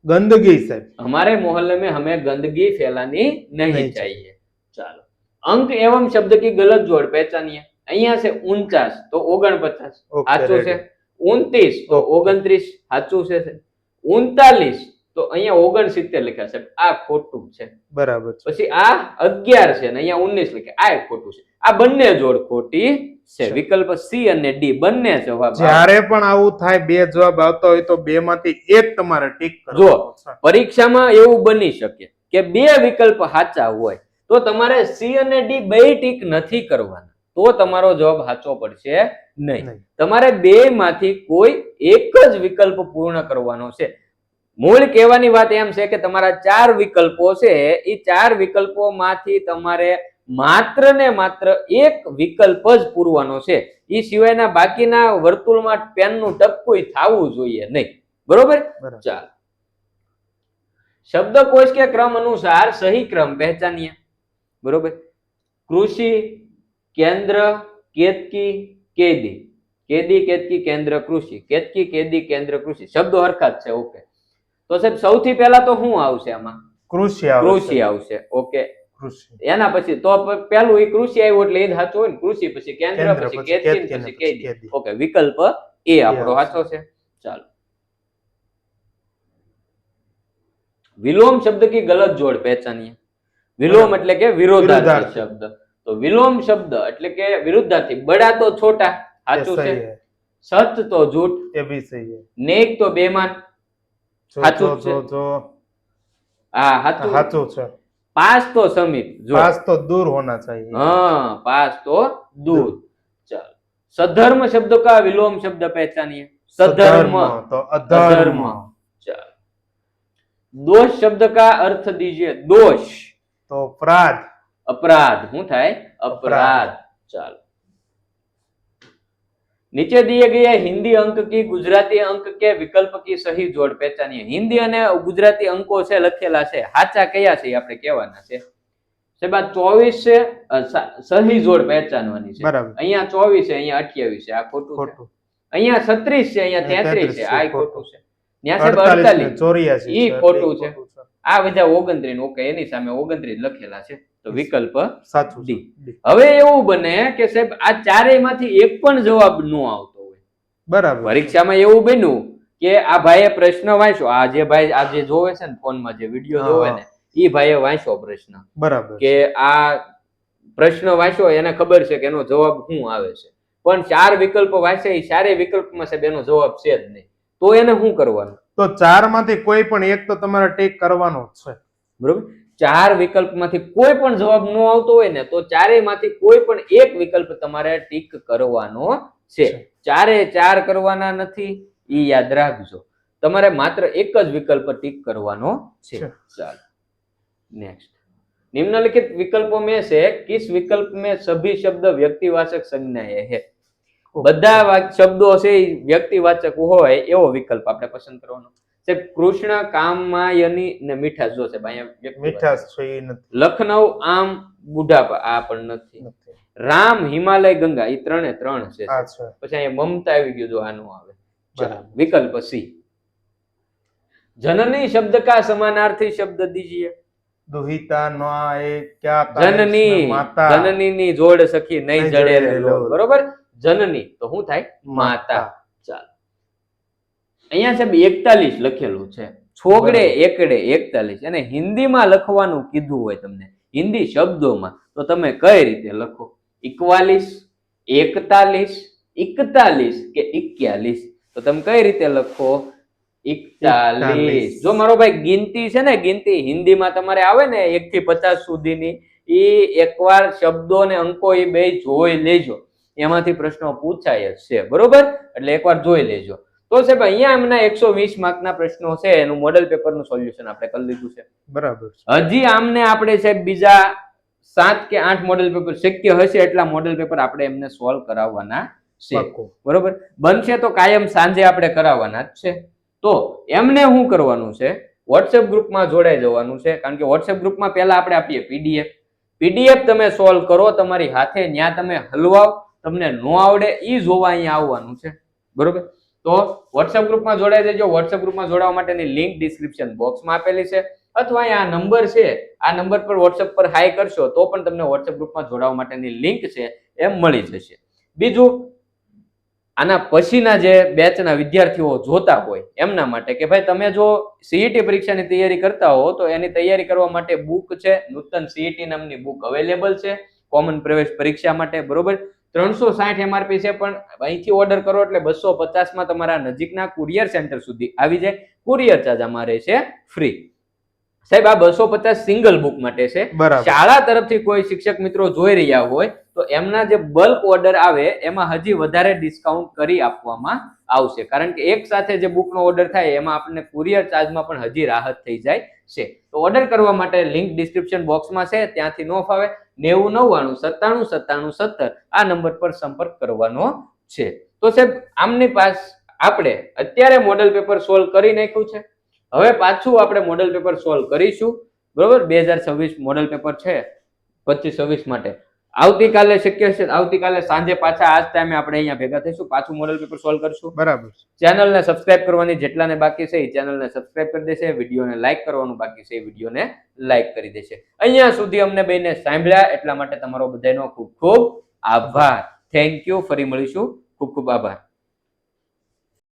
गंदगी साहब. हमारे मोहल्ले में हमें गंदगी फैलानी नहीं चाहिए. चलो, अंक एवं शब्द की गलत जोड़ पहचानिए. અહીંયા છે 49 તો 49 સાચું છે. 29 તો 29 સાચું છે. 39 તો અહીંયા 69 લખ્યા છે, આ ખોટું છે. બરાબર. પછી આ 11 છે ને અહીંયા 19 લખ્યા, આ ખોટું છે. આ બંને જોડ ખોટી છે. વિકલ્પ સી અને ડી બંને જવાબ. જ્યારે પણ આવું થાય, બે જવાબ આવતા હોય તો બે માંથી એક તમારે ટીક કરવાનો. જો પરીક્ષામાં એવું બની શકે કે બે વિકલ્પ સાચા હોય તો તમારે સી અને ડી બે ટીક નથી કરવાના, તો તમારો જવાબ સાચો પડશે નહીં. તમારે બે માંથી કોઈ એક જ વિકલ્પ પૂર્ણ કરવાનો છે. મૂળ કહેવાની વાત એમ છે કે તમારા 4 વિકલ્પો છે, એ 4 વિકલ્પોમાંથી તમારે માત્ર ને માત્ર એક વિકલ્પ જ પૂરવાનો છે. એ સિવાયના બાકીના વર્તુળમાં પેનનું ટપકું થવું જોઈએ નહીં. બરોબર, ચાલો. शब्दकोश के क्रम अनुसार सही क्रम पहचानिए. बरोबर, कृषि, केंद्र, केतकी, केदी. केदी, केतकी, केंद्र, कृषि. केतकी, केदी, केंद्र, कृषि. शब्दो हरखा જ છે. ઓકે, તો સાહેબ સૌથી પહેલા તો શું આવશે આમાં? કૃષિ આવશે. ઓકે, કૃષિ. એના પછી તો પહેલું એ કૃષિ આવ્યું એટલે એ જ સાચું હોય ને. કૃષિ પછી કેન્દ્ર, પછી કેતકી, પછી કેદી. ઓકે, વિકલ્પ એ આપણો સાચો છે. ચાલો. विलोम शब्द की गलत जोड़ पहचानिए. विलोम એટલે કે વિરોધાર્થી શબ્દ. તો વિલોમ શબ્દ એટલે કે વિરુદ્ધાર્થી. બડા તો છોટા, સાચું છે. સત તો झूठ, એ ભી સહી है. नेक तो बेईमान, સાચું છે. હા, સાચું છે. पास तो समीप, पास तो दूर होना चाहिए. हाँ, पास तो दूर. चल, सधर्म शब्द का विलोम शब्द पहचानिए. सधर्म तो अधर्म. चल, दोष शब्द का अर्थ दीजिए. दोष तो अपराध. अपराध શું થાય? अपराध. ચાલો, नीचे दिए गए हिंदी अंक की गुजराती अंक के विकल्प की सही जोड़ पहचानिए. हिंदी અને ગુજરાતી અંકો છે લખેલા છે, સાચા કયા છે આપણે કહેવાના છે. સાહેબ આ 24 છે, સહી જોડ પહેચાનવાની છે. અહીંયા 24 છે, અહીંયા 28 છે, આ ખોટું છે. અહીંયા 36 છે, અહીંયા 33 છે, આ ખોટું છે. ત્યાં સાહેબ 48 84 ઈ ખોટું છે. આ બધા 29. ઓકે, એની સામે 29 લખેલા છે, તો વિકલ્પ સાચું ડી. હવે એવું બને કે સાહેબ આ ચારેય માંથી એક પણ જવાબ ન આવતો હોય. બરાબર. પરીક્ષામાં એવું બન્યું કે આ ભાઈએ પ્રશ્ન વાંચ્યો, આ જે ભાઈ આ જે જોવે છે ને ફોનમાં જે વિડિયો જોવે ને, ઈ ભાઈએ વાંચ્યો પ્રશ્ન. બરાબર. કે આ પ્રશ્ન વાંચ્યો, એને ખબર છે કે એનો જવાબ શું આવે છે, પણ 4 વિકલ્પ વાંચ્યા, એ ચારેય વિકલ્પમાં સાહેબ એનો જવાબ છે જ નહીં. તો એને શું કરવાનું? તો 4 માંથી કોઈ પણ એક તો તમારે ટીક કરવાનો જ છે. બરોબર, 4 વિકલ્પમાંથી કોઈ પણ જવાબ ન આવતો હોય ને, તો ચારેયમાંથી કોઈ પણ એક વિકલ્પ તમારે ટીક કરવાનો છે. ચારે 4 કરવાના નથી, ઈ યાદ રાખજો. તમારે માત્ર એક જ વિકલ્પ ટીક કરવાનો છે. ચાલો, नेक्स्ट. निम्नलिखित विकल्पों में से किस विकल्प में सभी शब्द व्यक्तिवाचक संज्ञाएं है? બધા શબ્દો છે વ્યક્તિવાચક હોય એવો વિકલ્પ આપણે પસંદ કરવાનો છે. કૃષ્ણ, કામયાની ને મીઠાસ. જો સાહેબ અહીંયા મીઠાસ છે એ નથી. લખનઉ, આમ, બુઢાપા, આ પણ નથી. રામ, હિમાલય, ગંગા, એ 3 છે. પછી અહીંયા મમતા આવી ગયું, જો આનું આવે. વિકલ્પ સી. जननी शब्द का समानार्थी शब्द दीजिए. दुहिता નો એ क्या जननी. जननी ની જોડ સખી નહીં જડે રે. બરોબર, जननी તો શું થાય? માતા. ચાલો, અહીંયા સાહેબ 41 લખેલું છે. છોગડે એકડે 41. અને હિન્દીમાં લખવાનું કીધું હોય તમને, હિન્દી શબ્દોમાં, તો તમે કઈ રીતે લખો? 41, 41, 41 કે 41? તો તમે કઈ રીતે લખો? 41. જો મારો ભાઈ ગિનતી છે ને, ગિનતી હિન્દીમાં તમારે આવે ને 1 થી 50 સુધીની, એ એકવાર શબ્દો ને અંકો એ બે જોઈ લેજો. એમાંથી પ્રશ્નો પૂછાય જ છે, બરોબર? એટલે એકવાર જોઈ લેજો. તો સાહેબ અહીંયા એમના 120 માર્કના પ્રશ્નો છે, એનું મોડલ પેપરનું સોલ્યુશન આપણે કરી લીધું છે, બરાબર. હજી આમને આપણે સાહેબ બીજા 7 કે 8 મોડલ પેપર શક્ય હશે એટલા મોડલ પેપર આપણે એમને સોલ્વ કરાવવાના છે, બરોબર? બનશે તો કાયમ સાંજે આપણે કરાવવાના જ છે. તો એમને શું કરવાનું છે, વોટ્સએપ ગ્રુપમાં જોડાઈ જવાનું છે, કારણ કે વોટ્સએપ ગ્રુપમાં પહેલા આપણે આપીએ પીડીએફ તમે સોલ્વ કરો તમારી હાથે, ત્યાં તમે હલવાઓ, તમને નો આવડે ઈ જોવા અહીંયા આવવાનું છે, બરોબર? તો વોટ્સએપ ગ્રુપમાં જોડાઈ દેજો. વોટ્સએપ ગ્રુપમાં જોડાવા માટેની લિંક ડિસ્ક્રિપ્શન બોક્સમાં આપેલી છે, અથવા અહીંયા આ નંબર છે, આ નંબર પર વોટ્સએપ પર હાઈ કરશો તો પણ તમને વોટ્સએપ ગ્રુપમાં જોડાવા માટેની લિંક છે એ મળી જશે. બીજું, આના પછીના જે બેચના વિદ્યાર્થીઓ જોતા હોય એમના માટે કે ભાઈ તમે જો સીઈટી પરીક્ષાની તૈયારી કરતા હો તો એની તૈયારી કરવા માટે બુક છે, નૂતન સીઈટી નામની બુક અવેલેબલ છે કોમન પ્રવેશ પરીક્ષા માટે, બરોબર? 360 MRP છે, પણ અહીંથી ઓર્ડર કરો એટલે 250 માં તમારા નજીકના કુરિયર સેન્ટર સુધી આવી જાય. કુરિયર ચાર્જ અમારે છે ફ્રી. સાહેબ આ 250 સિંગલ બુક માટે છે. શાળા તરફથી કોઈ શિક્ષક મિત્રો જોઈ રહ્યા હોય તો એમના જે બલ્ક ઓર્ડર આવે એમાં હજી વધારે ડિસ્કાઉન્ટ કરી આપવામાં આવશે, કારણ કે એક સાથે જે બુકનો ઓર્ડર થાય એમાં આપણને કુરિયર ચાર્જમાં પણ હજી રાહત થઈ જાય છે. તો ઓર્ડર કરવા માટે લિંક ડિસ્ક્રિપ્શન બોક્સમાં છે, ત્યાંથી નો ફાવે 9099 97 97 17 આ નંબર પર સંપર્ક કરવાનો છે. તો સાહેબ આમની પાસ આપણે અત્યારે મોડલ પેપર સોલ્વ કરી નાખ્યું છે. હવે પાછું આપણે મોડલ પેપર સોલ્વ કરીશું, બરોબર? 2026 મોડલ પેપર છે 25-26 માટે. આવતીકાલે શક્ય છે, આવતીકાલે સાંજે પાછા આ જ ટાઈમે આપણે અહીંયા ભેગા થઈશું, પાછું મોડલ પેપર સોલ્વ કરશું, બરાબર? ચેનલને સબસ્ક્રાઇબ કરવાની જેટલાને બાકી છે એ ચેનલને સબસ્ક્રાઇબ કરી દેશે, વિડીયોને લાઈક કરવાનું બાકી છે એ વિડીયોને લાઈક કરી દેશે. અહીંયા સુધી અમને બેને સાંભળ્યા એટલા માટે તમારો બધાનો ખૂબ ખૂબ આભાર. Thank you. ફરી મળીશું. ખૂબ ખૂબ આભાર.